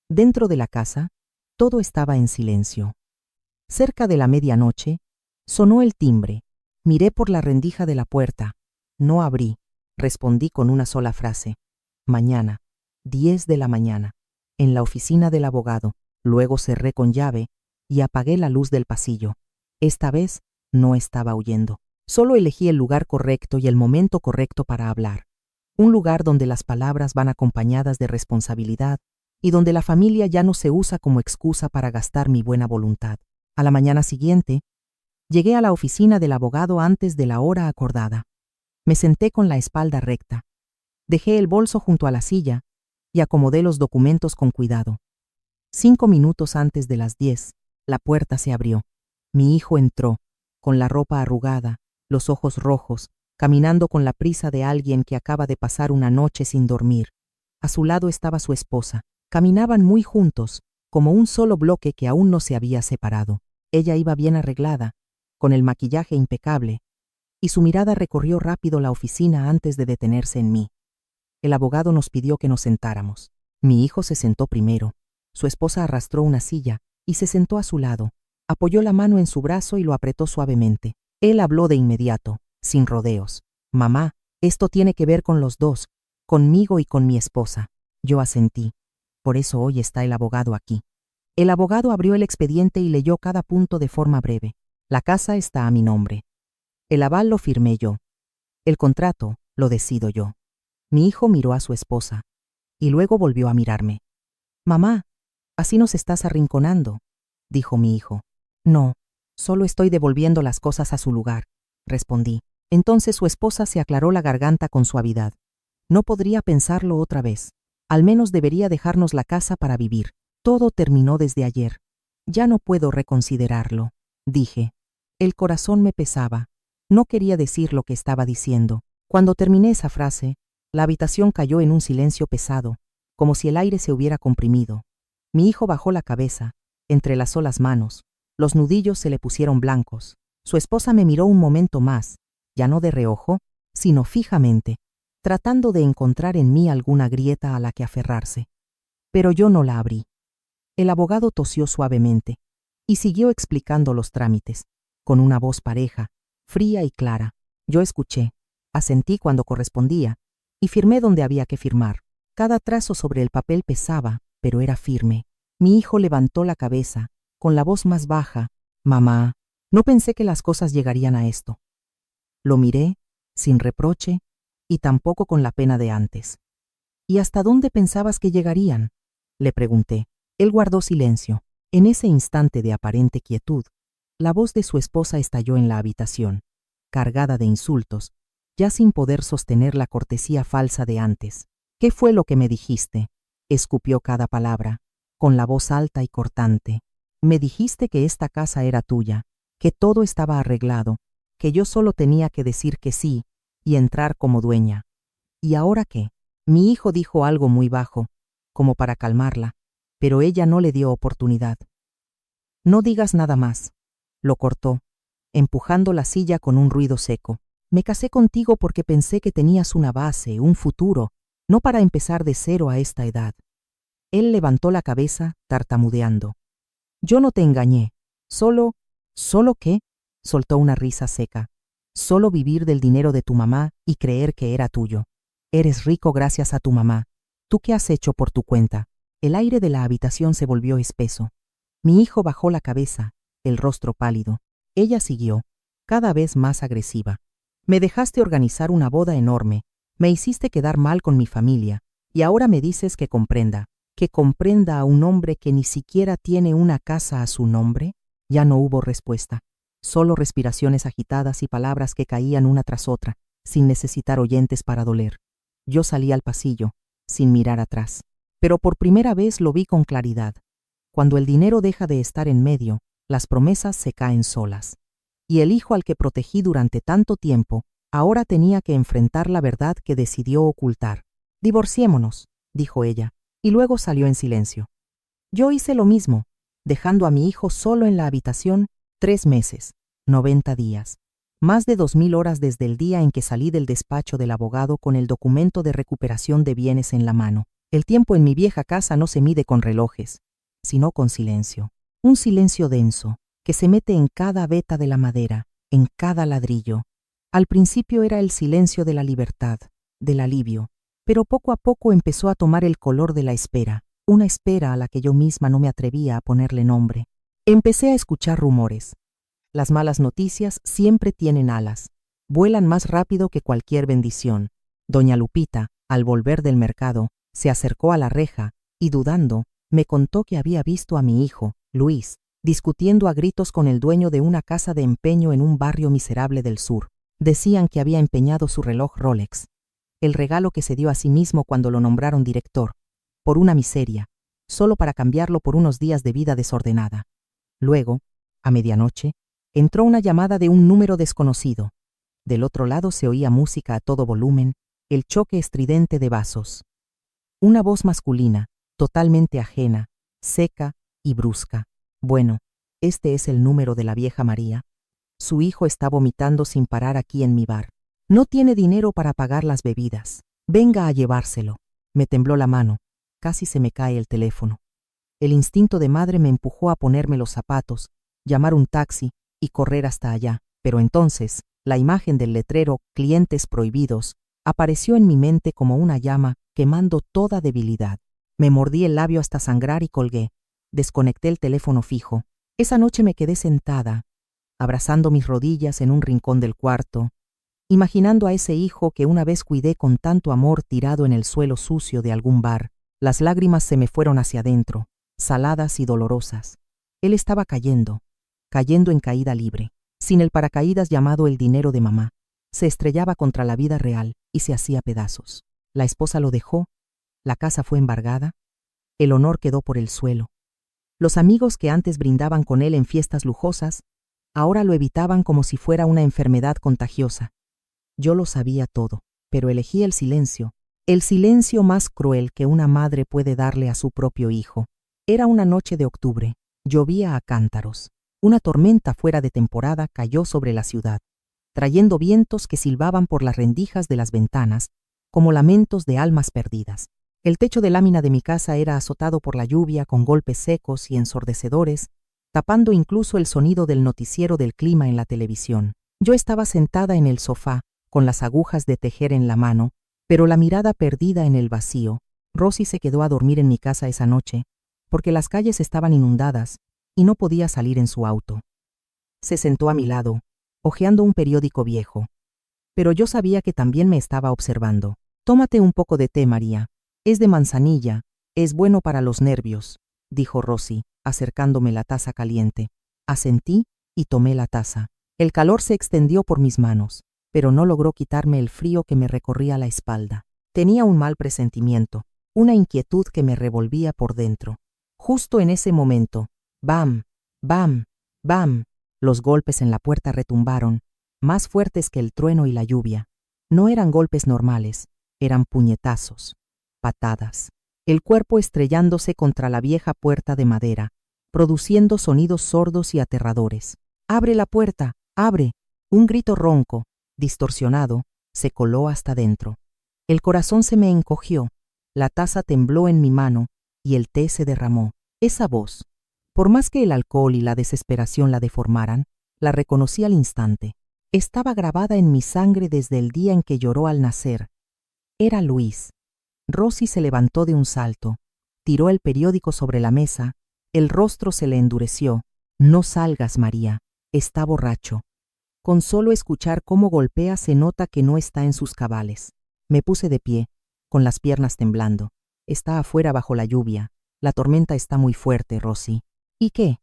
Dentro de la casa, todo estaba en silencio. Cerca de la medianoche, sonó el timbre. Miré por la rendija de la puerta. No abrí. Respondí con una sola frase. Mañana, 10 de la mañana, en la oficina del abogado. Luego cerré con llave y apagué la luz del pasillo. Esta vez no estaba huyendo. Solo elegí el lugar correcto y el momento correcto para hablar. Un lugar donde las palabras van acompañadas de responsabilidad y donde la familia ya no se usa como excusa para gastar mi buena voluntad. A la mañana siguiente, llegué a la oficina del abogado antes de la hora acordada. Me senté con la espalda recta. Dejé el bolso junto a la silla y acomodé los documentos con cuidado. 5 minutos antes de las 10, la puerta se abrió. Mi hijo entró, con la ropa arrugada, los ojos rojos, caminando con la prisa de alguien que acaba de pasar una noche sin dormir. A su lado estaba su esposa. Caminaban muy juntos, como un solo bloque que aún no se había separado. Ella iba bien arreglada, con el maquillaje impecable, y su mirada recorrió rápido la oficina antes de detenerse en mí. El abogado nos pidió que nos sentáramos. Mi hijo se sentó primero. Su esposa arrastró una silla y se sentó a su lado. Apoyó la mano en su brazo y lo apretó suavemente. Él habló de inmediato, sin rodeos. Mamá, esto tiene que ver con los dos, conmigo y con mi esposa. Yo asentí. Por eso hoy está el abogado aquí. El abogado abrió el expediente y leyó cada punto de forma breve. La casa está a mi nombre. El aval lo firmé yo. El contrato lo decido yo. Mi hijo miró a su esposa y luego volvió a mirarme. Mamá, así nos estás arrinconando, dijo mi hijo. No, solo estoy devolviendo las cosas a su lugar, respondí. Entonces su esposa se aclaró la garganta con suavidad. No podría pensarlo otra vez. Al menos debería dejarnos la casa para vivir. Todo terminó desde ayer. Ya no puedo reconsiderarlo, dije. El corazón me pesaba. No quería decir lo que estaba diciendo. Cuando terminé esa frase, la habitación cayó en un silencio pesado, como si el aire se hubiera comprimido. Mi hijo bajó la cabeza, entrelazó las manos. Los nudillos se le pusieron blancos. Su esposa me miró un momento más, ya no de reojo, sino fijamente, tratando de encontrar en mí alguna grieta a la que aferrarse. Pero yo no la abrí. El abogado tosió suavemente y siguió explicando los trámites, con una voz pareja, fría y clara. Yo escuché, Asentí cuando correspondía y firmé donde había que firmar. Cada trazo sobre el papel pesaba, pero era firme. Mi hijo levantó la cabeza, con la voz más baja. Mamá, no pensé que las cosas llegarían a esto. Lo miré, sin reproche, y tampoco con la pena de antes. ¿Y hasta dónde pensabas que llegarían?, le pregunté. Él guardó silencio. En ese instante de aparente quietud, la voz de su esposa estalló en la habitación, cargada de insultos, ya sin poder sostener la cortesía falsa de antes. ¿Qué fue lo que me dijiste?, escupió cada palabra, con la voz alta y cortante. Me dijiste que esta casa era tuya, que todo estaba arreglado, que yo solo tenía que decir que sí y entrar como dueña. ¿Y ahora qué? Mi hijo dijo algo muy bajo, como para calmarla, pero ella no le dio oportunidad. No digas nada más, lo cortó, empujando la silla con un ruido seco. Me casé contigo porque pensé que tenías una base, un futuro, no para empezar de cero a esta edad. Él levantó la cabeza, tartamudeando. Yo no te engañé, ¿Solo qué? Soltó una risa seca. Solo vivir del dinero de tu mamá y creer que era tuyo. Eres rico gracias a tu mamá. ¿Tú qué has hecho por tu cuenta? El aire de la habitación se volvió espeso. Mi hijo bajó la cabeza, el rostro pálido. Ella siguió, cada vez más agresiva. Me dejaste organizar una boda enorme, me hiciste quedar mal con mi familia, y ahora me dices que comprenda a un hombre que ni siquiera tiene una casa a su nombre. Ya no hubo respuesta, solo respiraciones agitadas y palabras que caían una tras otra, sin necesitar oyentes para doler. Yo salí al pasillo, sin mirar atrás, pero por primera vez lo vi con claridad. Cuando el dinero deja de estar en medio, las promesas se caen solas. Y el hijo al que protegí durante tanto tiempo, ahora tenía que enfrentar la verdad que decidió ocultar. Divorciémonos, dijo ella, y luego salió en silencio. Yo hice lo mismo, dejando a mi hijo solo en la habitación 3 meses, 90 días, más de 2000 horas desde el día en que salí del despacho del abogado con el documento de recuperación de bienes en la mano. El tiempo en mi vieja casa no se mide con relojes, sino con silencio. Un silencio denso, que se mete en cada veta de la madera, en cada ladrillo. Al principio era el silencio de la libertad, del alivio, pero poco a poco empezó a tomar el color de la espera, una espera a la que yo misma no me atrevía a ponerle nombre. Empecé a escuchar rumores. Las malas noticias siempre tienen alas, vuelan más rápido que cualquier bendición. Doña Lupita, al volver del mercado, se acercó a la reja y, dudando, me contó que había visto a mi hijo, Luis, discutiendo a gritos con el dueño de una casa de empeño en un barrio miserable del sur. Decían que había empeñado su reloj Rolex, el regalo que se dio a sí mismo cuando lo nombraron director, por una miseria, solo para cambiarlo por unos días de vida desordenada. Luego, a medianoche, entró una llamada de un número desconocido. Del otro lado se oía música a todo volumen, el choque estridente de vasos. Una voz masculina, totalmente ajena, seca y brusca. Bueno, este es el número de la vieja María. Su hijo está vomitando sin parar aquí en mi bar. No tiene dinero para pagar las bebidas. Venga a llevárselo. Me tembló la mano. Casi se me cae el teléfono. El instinto de madre me empujó a ponerme los zapatos, llamar un taxi y correr hasta allá. Pero entonces, la imagen del letrero «Clientes prohibidos» apareció en mi mente como una llama quemando toda debilidad. Me mordí el labio hasta sangrar y colgué. Desconecté el teléfono fijo. Esa noche me quedé sentada, abrazando mis rodillas en un rincón del cuarto, imaginando a ese hijo que una vez cuidé con tanto amor tirado en el suelo sucio de algún bar. Las lágrimas se me fueron hacia adentro, saladas y dolorosas. Él estaba cayendo en caída libre, sin el paracaídas llamado el dinero de mamá. Se estrellaba contra la vida real y se hacía pedazos. La esposa lo dejó, la casa fue embargada, el honor quedó por el suelo. Los amigos que antes brindaban con él en fiestas lujosas, ahora lo evitaban como si fuera una enfermedad contagiosa. Yo lo sabía todo, pero elegí el silencio más cruel que una madre puede darle a su propio hijo. Era una noche de octubre, llovía a cántaros. Una tormenta fuera de temporada cayó sobre la ciudad, trayendo vientos que silbaban por las rendijas de las ventanas, como lamentos de almas perdidas. El techo de lámina de mi casa era azotado por la lluvia con golpes secos y ensordecedores, tapando incluso el sonido del noticiero del clima en la televisión. Yo estaba sentada en el sofá, con las agujas de tejer en la mano, pero la mirada perdida en el vacío. Rosy se quedó a dormir en mi casa esa noche, porque las calles estaban inundadas y no podía salir en su auto. Se sentó a mi lado, hojeando un periódico viejo. Pero yo sabía que también me estaba observando. «Tómate un poco de té, María. Es de manzanilla, es bueno para los nervios», dijo Rosy, acercándome la taza caliente. Asentí y tomé la taza. El calor se extendió por mis manos, pero no logró quitarme el frío que me recorría la espalda. Tenía un mal presentimiento, una inquietud que me revolvía por dentro. Justo en ese momento, ¡bam! ¡Bam! ¡Bam! Los golpes en la puerta retumbaron, más fuertes que el trueno y la lluvia. No eran golpes normales, eran puñetazos, patadas, el cuerpo estrellándose contra la vieja puerta de madera, produciendo sonidos sordos y aterradores. «¡Abre la puerta! ¡Abre!». Un grito ronco, distorsionado, se coló hasta dentro. El corazón se me encogió, la taza tembló en mi mano y el té se derramó. Esa voz, por más que el alcohol y la desesperación la deformaran, la reconocí al instante. Estaba grabada en mi sangre desde el día en que lloró al nacer. Era Luis. Rosy se levantó de un salto, tiró el periódico sobre la mesa, el rostro se le endureció. «No salgas, María, está borracho». Con solo escuchar cómo golpea se nota que no está en sus cabales. Me puse de pie, con las piernas temblando. Está afuera bajo la lluvia. La tormenta está muy fuerte, Rosy. ¿Y qué?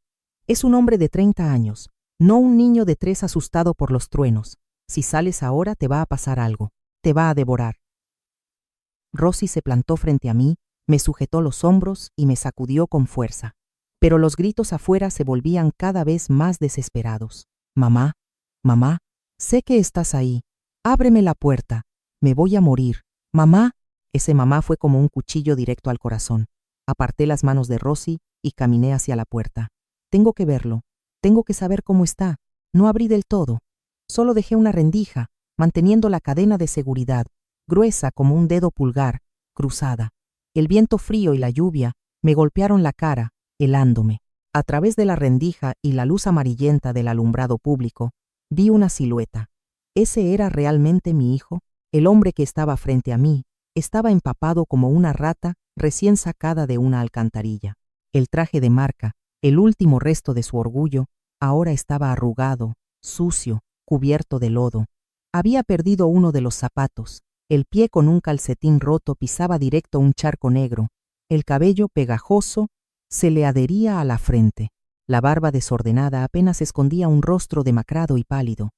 Es un hombre de 30 años, no un niño de 3 asustado por los truenos. Si sales ahora te va a pasar algo. Te va a devorar. Rosy se plantó frente a mí, me sujetó los hombros y me sacudió con fuerza. Pero los gritos afuera se volvían cada vez más desesperados. «Mamá, mamá, sé que estás ahí. Ábreme la puerta. Me voy a morir. Mamá». Ese mamá fue como un cuchillo directo al corazón. Aparté las manos de Rosy y caminé hacia la puerta. Tengo que verlo. Tengo que saber cómo está. No abrí del todo. Solo dejé una rendija, manteniendo la cadena de seguridad, gruesa como un dedo pulgar, cruzada. El viento frío y la lluvia me golpearon la cara, helándome. A través de la rendija y la luz amarillenta del alumbrado público, vi una silueta. ¿Ese era realmente mi hijo? El hombre que estaba frente a mí estaba empapado como una rata recién sacada de una alcantarilla. El traje de marca, el último resto de su orgullo, ahora estaba arrugado, sucio, cubierto de lodo. Había perdido uno de los zapatos. El pie con un calcetín roto pisaba directo un charco negro. El cabello pegajoso se le adhería a la frente. La barba desordenada apenas escondía un rostro demacrado y pálido.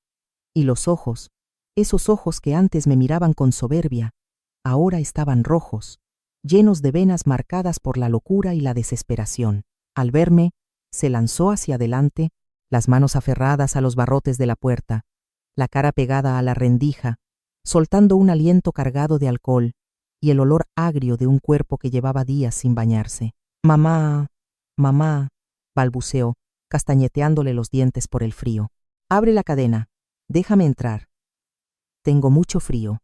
Y los ojos, esos ojos que antes me miraban con soberbia, ahora estaban rojos, llenos de venas marcadas por la locura y la desesperación. Al verme, se lanzó hacia adelante, las manos aferradas a los barrotes de la puerta, la cara pegada a la rendija, soltando un aliento cargado de alcohol y el olor agrio de un cuerpo que llevaba días sin bañarse. «Mamá, mamá», balbuceó, castañeteándole los dientes por el frío. «Abre la cadena. Déjame entrar. Tengo mucho frío».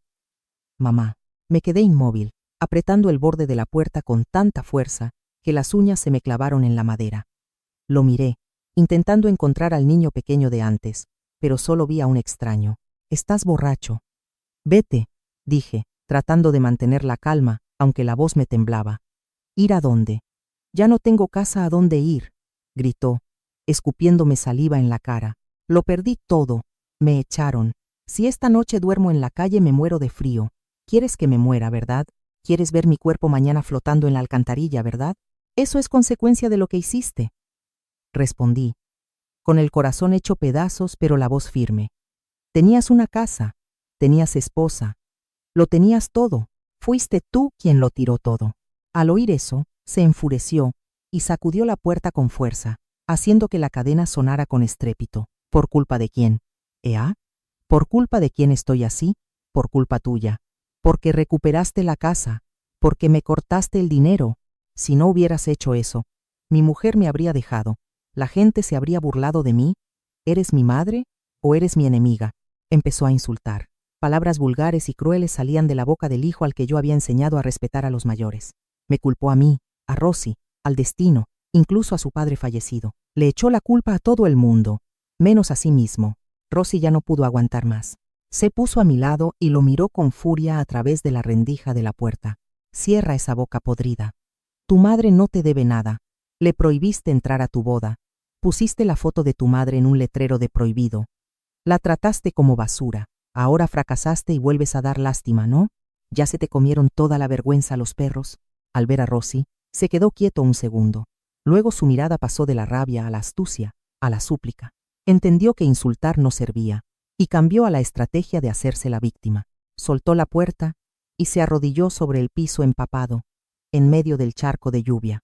«Mamá». Me quedé inmóvil, apretando el borde de la puerta con tanta fuerza que las uñas se me clavaron en la madera. Lo miré, intentando encontrar al niño pequeño de antes, pero solo vi a un extraño. «Estás borracho». «Vete», dije, tratando de mantener la calma, aunque la voz me temblaba. «¿Ir a dónde?» «Ya no tengo casa a dónde ir», gritó, escupiéndome saliva en la cara. «Lo perdí todo. Me echaron. Si esta noche duermo en la calle me muero de frío. ¿Quieres que me muera, verdad? ¿Quieres ver mi cuerpo mañana flotando en la alcantarilla, verdad? Eso es consecuencia de lo que hiciste». Respondí, con el corazón hecho pedazos pero la voz firme. «Tenías una casa, tenías esposa, lo tenías todo. Fuiste tú quien lo tiró todo». Al oír eso, se enfureció y sacudió la puerta con fuerza, haciendo que la cadena sonara con estrépito. ¿Por culpa de quién? ¿Ea? ¿Por culpa de quién estoy así? Por culpa tuya. Porque recuperaste la casa, porque me cortaste el dinero. Si no hubieras hecho eso, mi mujer me habría dejado, la gente se habría burlado de mí. ¿Eres mi madre o eres mi enemiga? Empezó a insultar. Palabras vulgares y crueles salían de la boca del hijo al que yo había enseñado a respetar a los mayores. Me culpó a mí, a Rosy, al destino, incluso a su padre fallecido. Le echó la culpa a todo el mundo, menos a sí mismo. Rosy ya no pudo aguantar más. Se puso a mi lado y lo miró con furia a través de la rendija de la puerta. Cierra esa boca podrida. Tu madre no te debe nada. Le prohibiste entrar a tu boda. Pusiste la foto de tu madre en un letrero de prohibido. La trataste como basura. Ahora fracasaste y vuelves a dar lástima, ¿no? Ya se te comieron toda la vergüenza los perros. Al ver a Rosy, se quedó quieto un segundo. Luego su mirada pasó de la rabia a la astucia, a la súplica. Entendió que insultar no servía, y cambió a la estrategia de hacerse la víctima. Soltó la puerta y se arrodilló sobre el piso empapado, en medio del charco de lluvia.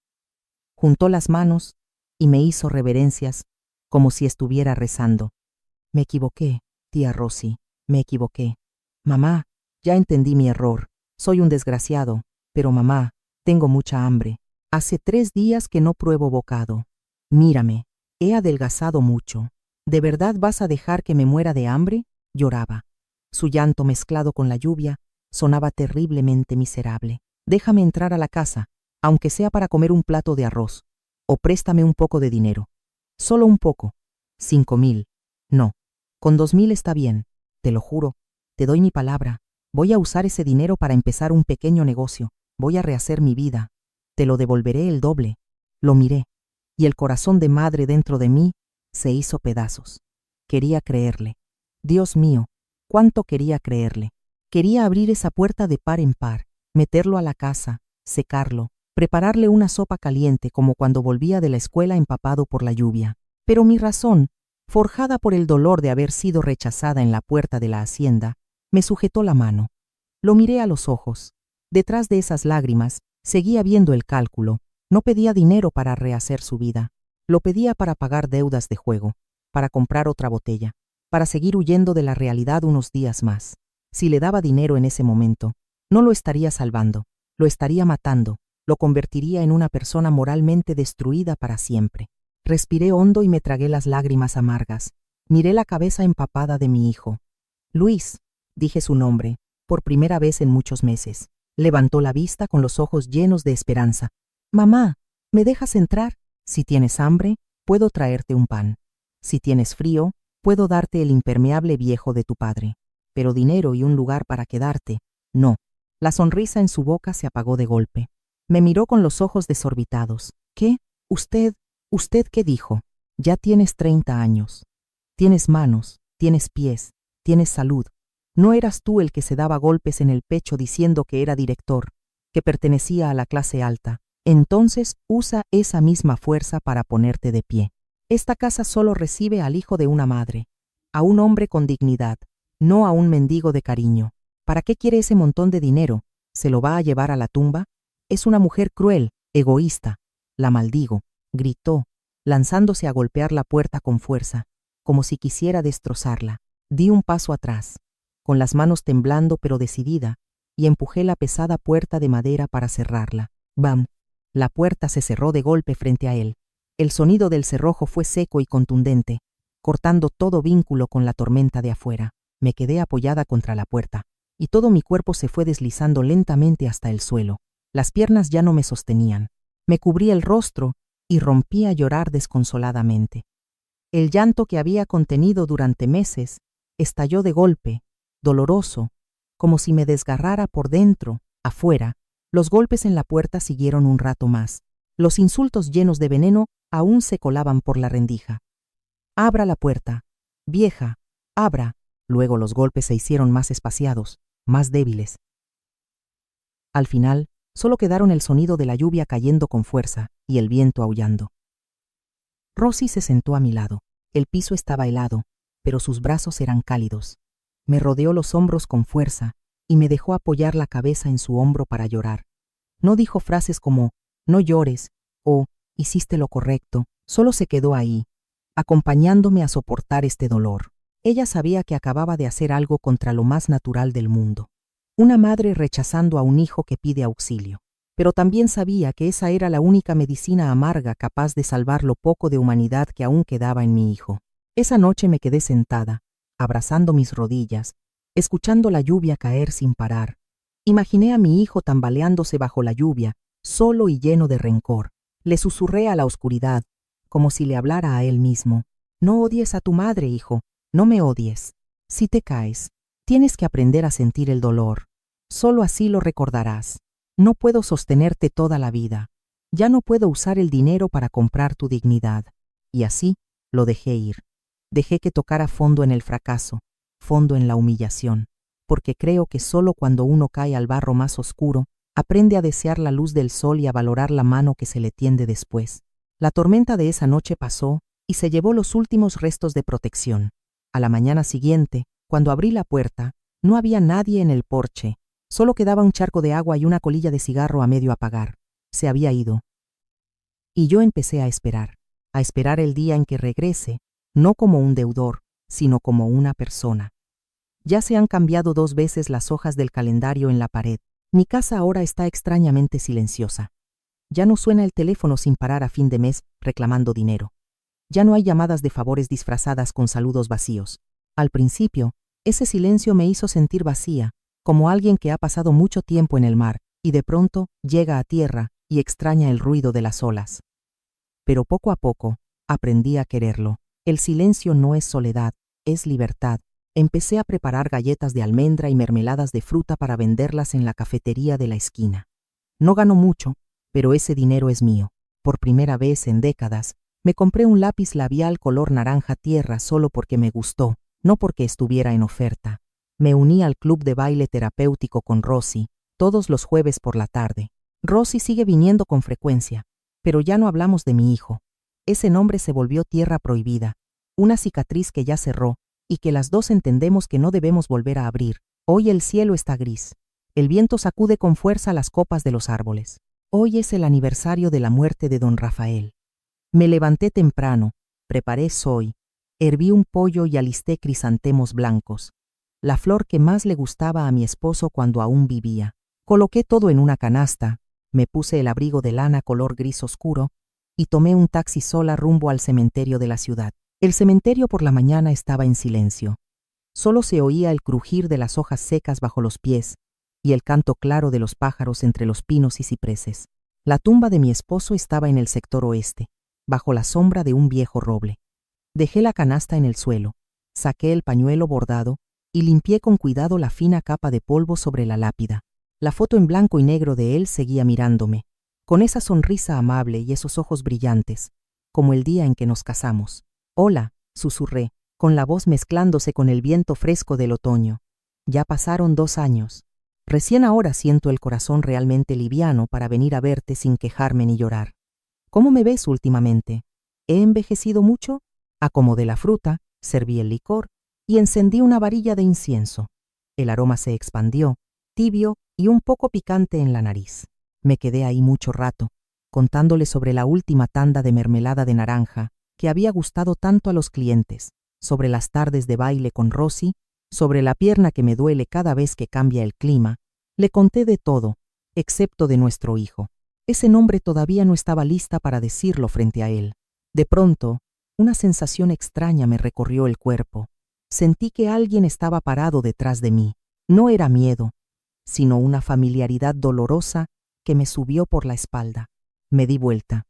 Juntó las manos y me hizo reverencias, como si estuviera rezando. Me equivoqué, tía Rosy, me equivoqué. Mamá, ya entendí mi error. Soy un desgraciado, pero mamá, tengo mucha hambre. Hace 3 días que no pruebo bocado. Mírame, he adelgazado mucho. ¿De verdad vas a dejar que me muera de hambre? Lloraba. Su llanto mezclado con la lluvia sonaba terriblemente miserable. Déjame entrar a la casa, aunque sea para comer un plato de arroz, o préstame un poco de dinero. Solo un poco. 5.000. No, con 2.000 está bien, te lo juro, te doy mi palabra. Voy a usar ese dinero para empezar un pequeño negocio. Voy a rehacer mi vida. Te lo devolveré el doble. Lo miré, y el corazón de madre dentro de mí se hizo pedazos. Quería creerle. Dios mío, cuánto quería creerle. Quería abrir esa puerta de par en par, meterlo a la casa, secarlo, prepararle una sopa caliente como cuando volvía de la escuela empapado por la lluvia. Pero mi razón, forjada por el dolor de haber sido rechazada en la puerta de la hacienda, me sujetó la mano. Lo miré a los ojos. Detrás de esas lágrimas, seguía viendo el cálculo. No pedía dinero para rehacer su vida. Lo pedía para pagar deudas de juego, para comprar otra botella, para seguir huyendo de la realidad unos días más. Si le daba dinero en ese momento, no lo estaría salvando, lo estaría matando, lo convertiría en una persona moralmente destruida para siempre. Respiré hondo y me tragué las lágrimas amargas. Miré la cabeza empapada de mi hijo. Luis, dije su nombre, por primera vez en muchos meses. Levantó la vista con los ojos llenos de esperanza. Mamá, ¿me dejas entrar? Si tienes hambre, puedo traerte un pan. Si tienes frío, puedo darte el impermeable viejo de tu padre. Pero dinero y un lugar para quedarte, no. La sonrisa en su boca se apagó de golpe. Me miró con los ojos desorbitados. ¿Qué? ¿Usted qué dijo? Ya tienes 30 años. Tienes manos, tienes pies, tienes salud. ¿No eras tú el que se daba golpes en el pecho diciendo que era director, que pertenecía a la clase alta? Entonces usa esa misma fuerza para ponerte de pie. Esta casa solo recibe al hijo de una madre, a un hombre con dignidad, no a un mendigo de cariño. ¿Para qué quiere ese montón de dinero? ¿Se lo va a llevar a la tumba? Es una mujer cruel, egoísta. La maldigo, gritó, lanzándose a golpear la puerta con fuerza, como si quisiera destrozarla. Di un paso atrás, con las manos temblando pero decidida, y empujé la pesada puerta de madera para cerrarla. ¡Bam! La puerta se cerró de golpe frente a él. El sonido del cerrojo fue seco y contundente, cortando todo vínculo con la tormenta de afuera. Me quedé apoyada contra la puerta, y todo mi cuerpo se fue deslizando lentamente hasta el suelo. Las piernas ya no me sostenían. Me cubrí el rostro y rompí a llorar desconsoladamente. El llanto que había contenido durante meses estalló de golpe, doloroso, como si me desgarrara por dentro, afuera. Los golpes en la puerta siguieron un rato más. Los insultos llenos de veneno aún se colaban por la rendija. «Abra la puerta. Vieja, abra». Luego los golpes se hicieron más espaciados, más débiles. Al final, solo quedaron el sonido de la lluvia cayendo con fuerza y el viento aullando. Rosy se sentó a mi lado. El piso estaba helado, pero sus brazos eran cálidos. Me rodeó los hombros con fuerza y me dejó apoyar la cabeza en su hombro para llorar. No dijo frases como «no llores» o «hiciste lo correcto», solo se quedó ahí, acompañándome a soportar este dolor. Ella sabía que acababa de hacer algo contra lo más natural del mundo. Una madre rechazando a un hijo que pide auxilio. Pero también sabía que esa era la única medicina amarga capaz de salvar lo poco de humanidad que aún quedaba en mi hijo. Esa noche me quedé sentada, abrazando mis rodillas, escuchando la lluvia caer sin parar. Imaginé a mi hijo tambaleándose bajo la lluvia, solo y lleno de rencor. Le susurré a la oscuridad, como si le hablara a él mismo. «No odies a tu madre, hijo, no me odies. Si te caes, Tienes que aprender a sentir el dolor. Solo así lo recordarás. No puedo sostenerte toda la vida. Ya no puedo usar el dinero para comprar tu dignidad. Y así lo dejé ir. Dejé que tocara fondo en el fracaso, fondo en la humillación, porque creo que solo cuando uno cae al barro más oscuro, aprende a desear la luz del sol y a valorar la mano que se le tiende después. La tormenta de esa noche pasó y se llevó los últimos restos de protección. A la mañana siguiente, cuando abrí la puerta, no había nadie en el porche. Solo quedaba un charco de agua y una colilla de cigarro a medio apagar. Se había ido. Y yo empecé a esperar el día en que regrese, no como un deudor, sino como una persona. Ya se han cambiado 2 veces las hojas del calendario en la pared. Mi casa ahora está extrañamente silenciosa. Ya no suena el teléfono sin parar a fin de mes reclamando dinero. Ya no hay llamadas de favores disfrazadas con saludos vacíos. Al principio, ese silencio me hizo sentir vacía, como alguien que ha pasado mucho tiempo en el mar y de pronto llega a tierra y extraña el ruido de las olas. Pero poco a poco, aprendí a quererlo. El silencio no es soledad, es libertad. Empecé a preparar galletas de almendra y mermeladas de fruta para venderlas en la cafetería de la esquina. No gano mucho, pero ese dinero es mío. Por primera vez en décadas, me compré un lápiz labial color naranja tierra solo porque me gustó, no porque estuviera en oferta. Me uní al club de baile terapéutico con Rosy, todos los jueves por la tarde. Rosy sigue viniendo con frecuencia, pero ya no hablamos de mi hijo. Ese nombre se volvió tierra prohibida, una cicatriz que ya cerró, y que las dos entendemos que no debemos volver a abrir. Hoy el cielo está gris. El viento sacude con fuerza las copas de los árboles. Hoy es el aniversario de la muerte de don Rafael. Me levanté temprano, preparé soy, herví un pollo y alisté crisantemos blancos, la flor que más le gustaba a mi esposo cuando aún vivía. Coloqué todo en una canasta, me puse el abrigo de lana color gris oscuro y tomé un taxi sola rumbo al cementerio de la ciudad. El cementerio por la mañana estaba en silencio. Solo se oía el crujir de las hojas secas bajo los pies y el canto claro de los pájaros entre los pinos y cipreses. La tumba de mi esposo estaba en el sector oeste, bajo la sombra de un viejo roble. Dejé la canasta en el suelo, saqué el pañuelo bordado y limpié con cuidado la fina capa de polvo sobre la lápida. La foto en blanco y negro de él seguía mirándome, con esa sonrisa amable y esos ojos brillantes, como el día en que nos casamos. «Hola», susurré, con la voz mezclándose con el viento fresco del otoño. Ya pasaron 2 años. Recién ahora siento el corazón realmente liviano para venir a verte sin quejarme ni llorar. ¿Cómo me ves últimamente? ¿He envejecido mucho? Acomodé la fruta, serví el licor y encendí una varilla de incienso. El aroma se expandió, tibio y un poco picante en la nariz. Me quedé ahí mucho rato, contándole sobre la última tanda de mermelada de naranja que había gustado tanto a los clientes, sobre las tardes de baile con Rosy, sobre la pierna que me duele cada vez que cambia el clima. Le conté de todo, excepto de nuestro hijo. Ese nombre todavía no estaba lista para decirlo frente a él. De pronto, una sensación extraña me recorrió el cuerpo. Sentí que alguien estaba parado detrás de mí. No era miedo, sino una familiaridad dolorosa que me subió por la espalda. Me di vuelta.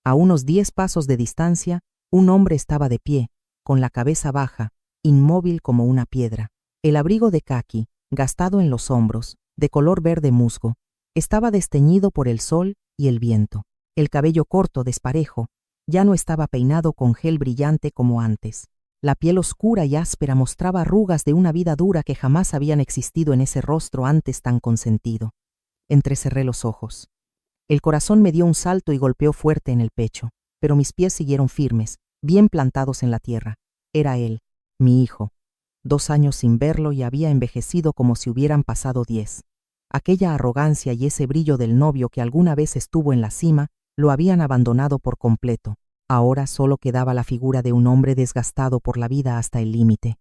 A unos 10 pasos de distancia, un hombre estaba de pie, con la cabeza baja, inmóvil como una piedra. El abrigo de caqui, gastado en los hombros, de color verde musgo, estaba desteñido por el sol y el viento. El cabello corto, desparejo, ya no estaba peinado con gel brillante como antes. La piel oscura y áspera mostraba arrugas de una vida dura que jamás habían existido en ese rostro antes tan consentido. Entrecerré los ojos. El corazón me dio un salto y golpeó fuerte en el pecho, pero mis pies siguieron firmes, bien plantados en la tierra. Era él, mi hijo. 2 años sin verlo y había envejecido como si hubieran pasado 10. Aquella arrogancia y ese brillo del novio que alguna vez estuvo en la cima lo habían abandonado por completo. Ahora solo quedaba la figura de un hombre desgastado por la vida hasta el límite.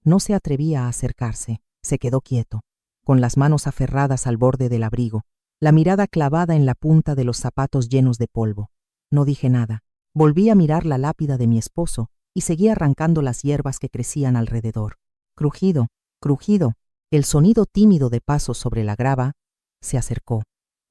No se atrevía a acercarse, se quedó quieto, con las manos aferradas al borde del abrigo, la mirada clavada en la punta de los zapatos llenos de polvo. No dije nada. Volví a mirar la lápida de mi esposo y seguí arrancando las hierbas que crecían alrededor. Crujido, crujido, el sonido tímido de pasos sobre la grava se acercó.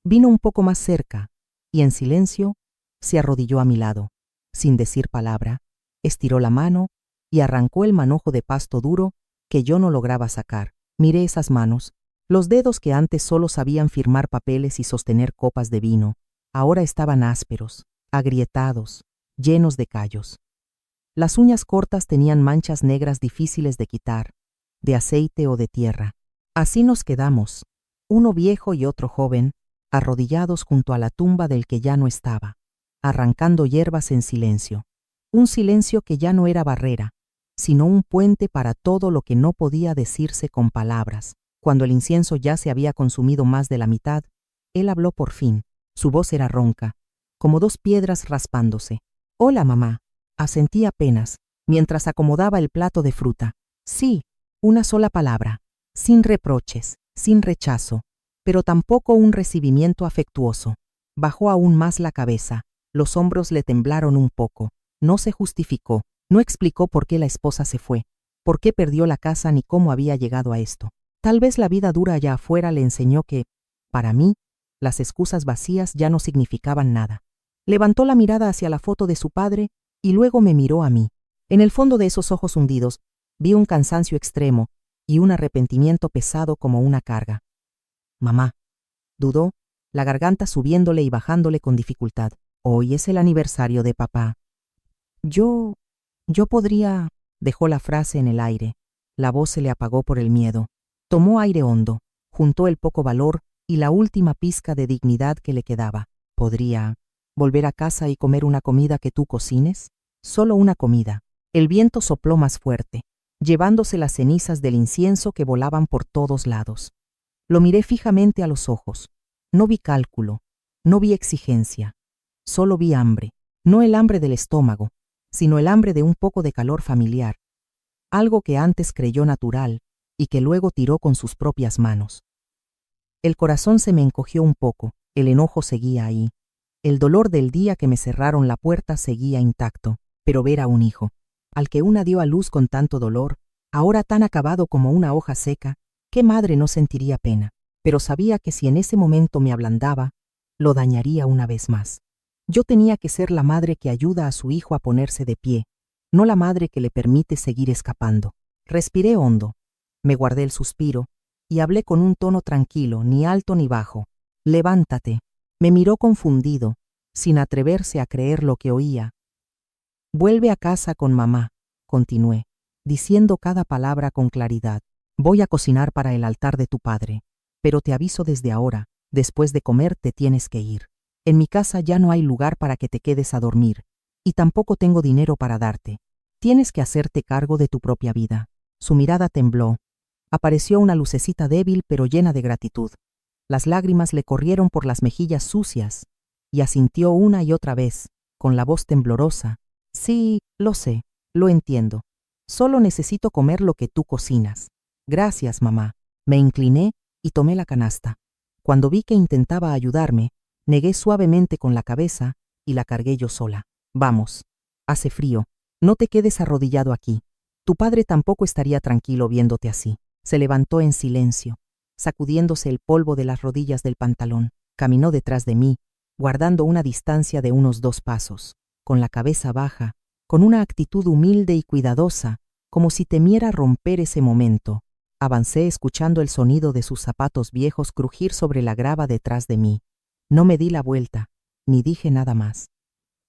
Vino un poco más cerca y en silencio se arrodilló a mi lado. Sin decir palabra, estiró la mano y arrancó el manojo de pasto duro que yo no lograba sacar. Miré esas manos. Los dedos que antes solo sabían firmar papeles y sostener copas de vino, ahora estaban ásperos, agrietados, llenos de callos. Las uñas cortas tenían manchas negras difíciles de quitar, de aceite o de tierra. Así nos quedamos, uno viejo y otro joven, arrodillados junto a la tumba del que ya no estaba, arrancando hierbas en silencio. Un silencio que ya no era barrera, sino un puente para todo lo que no podía decirse con palabras. Cuando el incienso ya se había consumido más de la mitad, él habló por fin. Su voz era ronca, como dos piedras raspándose. «Hola, mamá», asentí apenas, mientras acomodaba el plato de fruta. Sí, una sola palabra, sin reproches, sin rechazo, pero tampoco un recibimiento afectuoso. Bajó aún más la cabeza, los hombros le temblaron un poco. No se justificó, no explicó por qué la esposa se fue, por qué perdió la casa ni cómo había llegado a esto. Tal vez la vida dura allá afuera le enseñó que, para mí, las excusas vacías ya no significaban nada. Levantó la mirada hacia la foto de su padre y luego me miró a mí. En el fondo de esos ojos hundidos vi un cansancio extremo y un arrepentimiento pesado como una carga. «Mamá», dudó, la garganta subiéndole y bajándole con dificultad. «Hoy es el aniversario de papá». Yo podría... Dejó la frase en el aire. La voz se le apagó por el miedo. Tomó aire hondo, juntó el poco valor y la última pizca de dignidad que le quedaba. ¿Podría volver a casa y comer una comida que tú cocines? Solo una comida. El viento sopló más fuerte, llevándose las cenizas del incienso que volaban por todos lados. Lo miré fijamente a los ojos. No vi cálculo, no vi exigencia. Solo vi hambre. No el hambre del estómago, sino el hambre de un poco de calor familiar. Algo que antes creyó natural y que luego tiró con sus propias manos. El corazón se me encogió un poco, el enojo seguía ahí. El dolor del día que me cerraron la puerta seguía intacto, pero ver a un hijo, al que una dio a luz con tanto dolor, ahora tan acabado como una hoja seca, ¿qué madre no sentiría pena? Pero sabía que si en ese momento me ablandaba, lo dañaría una vez más. Yo tenía que ser la madre que ayuda a su hijo a ponerse de pie, no la madre que le permite seguir escapando. Respiré hondo, me guardé el suspiro y hablé con un tono tranquilo, ni alto ni bajo. «Levántate». Me miró confundido, sin atreverse a creer lo que oía. «Vuelve a casa con mamá», continué, diciendo cada palabra con claridad. «Voy a cocinar para el altar de tu padre, pero te aviso desde ahora, después de comer te tienes que ir. En mi casa ya no hay lugar para que te quedes a dormir, y tampoco tengo dinero para darte. Tienes que hacerte cargo de tu propia vida». Su mirada tembló. Apareció una lucecita débil pero llena de gratitud. Las lágrimas le corrieron por las mejillas sucias, y asintió una y otra vez, con la voz temblorosa. «Sí, lo sé, lo entiendo. Solo necesito comer lo que tú cocinas». «Gracias, mamá». Me incliné y tomé la canasta. Cuando vi que intentaba ayudarme, negué suavemente con la cabeza y la cargué yo sola. «Vamos, hace frío, no te quedes arrodillado aquí. Tu padre tampoco estaría tranquilo viéndote así». Se levantó en silencio, sacudiéndose el polvo de las rodillas del pantalón. Caminó detrás de mí, guardando una distancia de unos 2 pasos, con la cabeza baja, con una actitud humilde y cuidadosa, como si temiera romper ese momento. Avancé escuchando el sonido de sus zapatos viejos crujir sobre la grava detrás de mí. No me di la vuelta, ni dije nada más.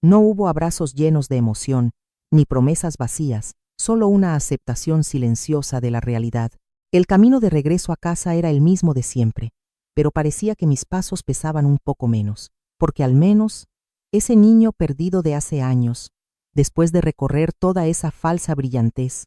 No hubo abrazos llenos de emoción, ni promesas vacías, solo una aceptación silenciosa de la realidad. El camino de regreso a casa era el mismo de siempre, pero parecía que mis pasos pesaban un poco menos, porque al menos ese niño perdido de hace años, después de recorrer toda esa falsa brillantez,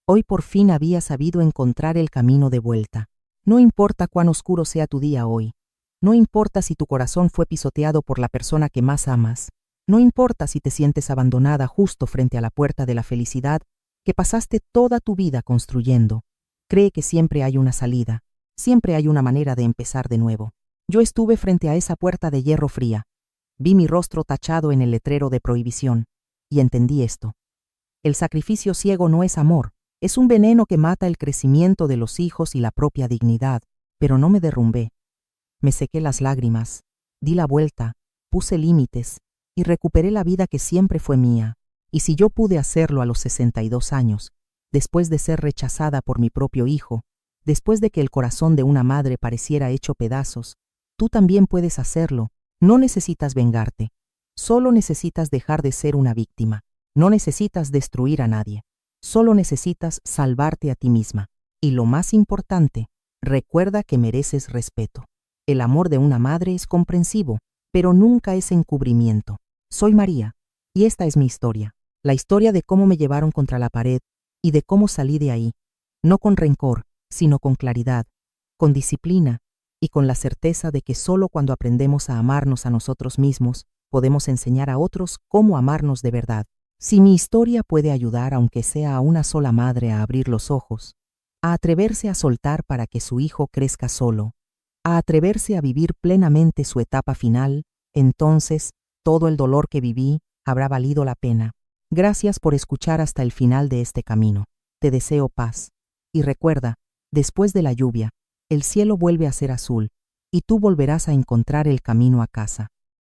hoy por fin había sabido encontrar el camino de vuelta. No importa cuán oscuro sea tu día hoy, no importa si tu corazón fue pisoteado por la persona que más amas, no importa si te sientes abandonada justo frente a la puerta de la felicidad que pasaste toda tu vida construyendo. Cree que siempre hay una salida, siempre hay una manera de empezar de nuevo. Yo estuve frente a esa puerta de hierro fría, vi mi rostro tachado en el letrero de prohibición, y entendí esto. El sacrificio ciego no es amor, es un veneno que mata el crecimiento de los hijos y la propia dignidad, pero no me derrumbé. Me sequé las lágrimas, di la vuelta, puse límites, y recuperé la vida que siempre fue mía. Y si yo pude hacerlo a los 62 años, después de ser rechazada por mi propio hijo, después de que el corazón de una madre pareciera hecho pedazos, tú también puedes hacerlo. No necesitas vengarte. Solo necesitas dejar de ser una víctima. No necesitas destruir a nadie. Solo necesitas salvarte a ti misma. Y lo más importante, recuerda que mereces respeto. El amor de una madre es comprensivo, pero nunca es encubrimiento. Soy María, y esta es mi historia. La historia de cómo me llevaron contra la pared y de cómo salí de ahí, no con rencor, sino con claridad, con disciplina y con la certeza de que solo cuando aprendemos a amarnos a nosotros mismos, podemos enseñar a otros cómo amarnos de verdad. Si mi historia puede ayudar, aunque sea a una sola madre, a abrir los ojos, a atreverse a soltar para que su hijo crezca solo, a atreverse a vivir plenamente su etapa final, entonces todo el dolor que viví habrá valido la pena. Gracias por escuchar hasta el final de este camino. Te deseo paz. Y recuerda, después de la lluvia, el cielo vuelve a ser azul, y tú volverás a encontrar el camino a casa.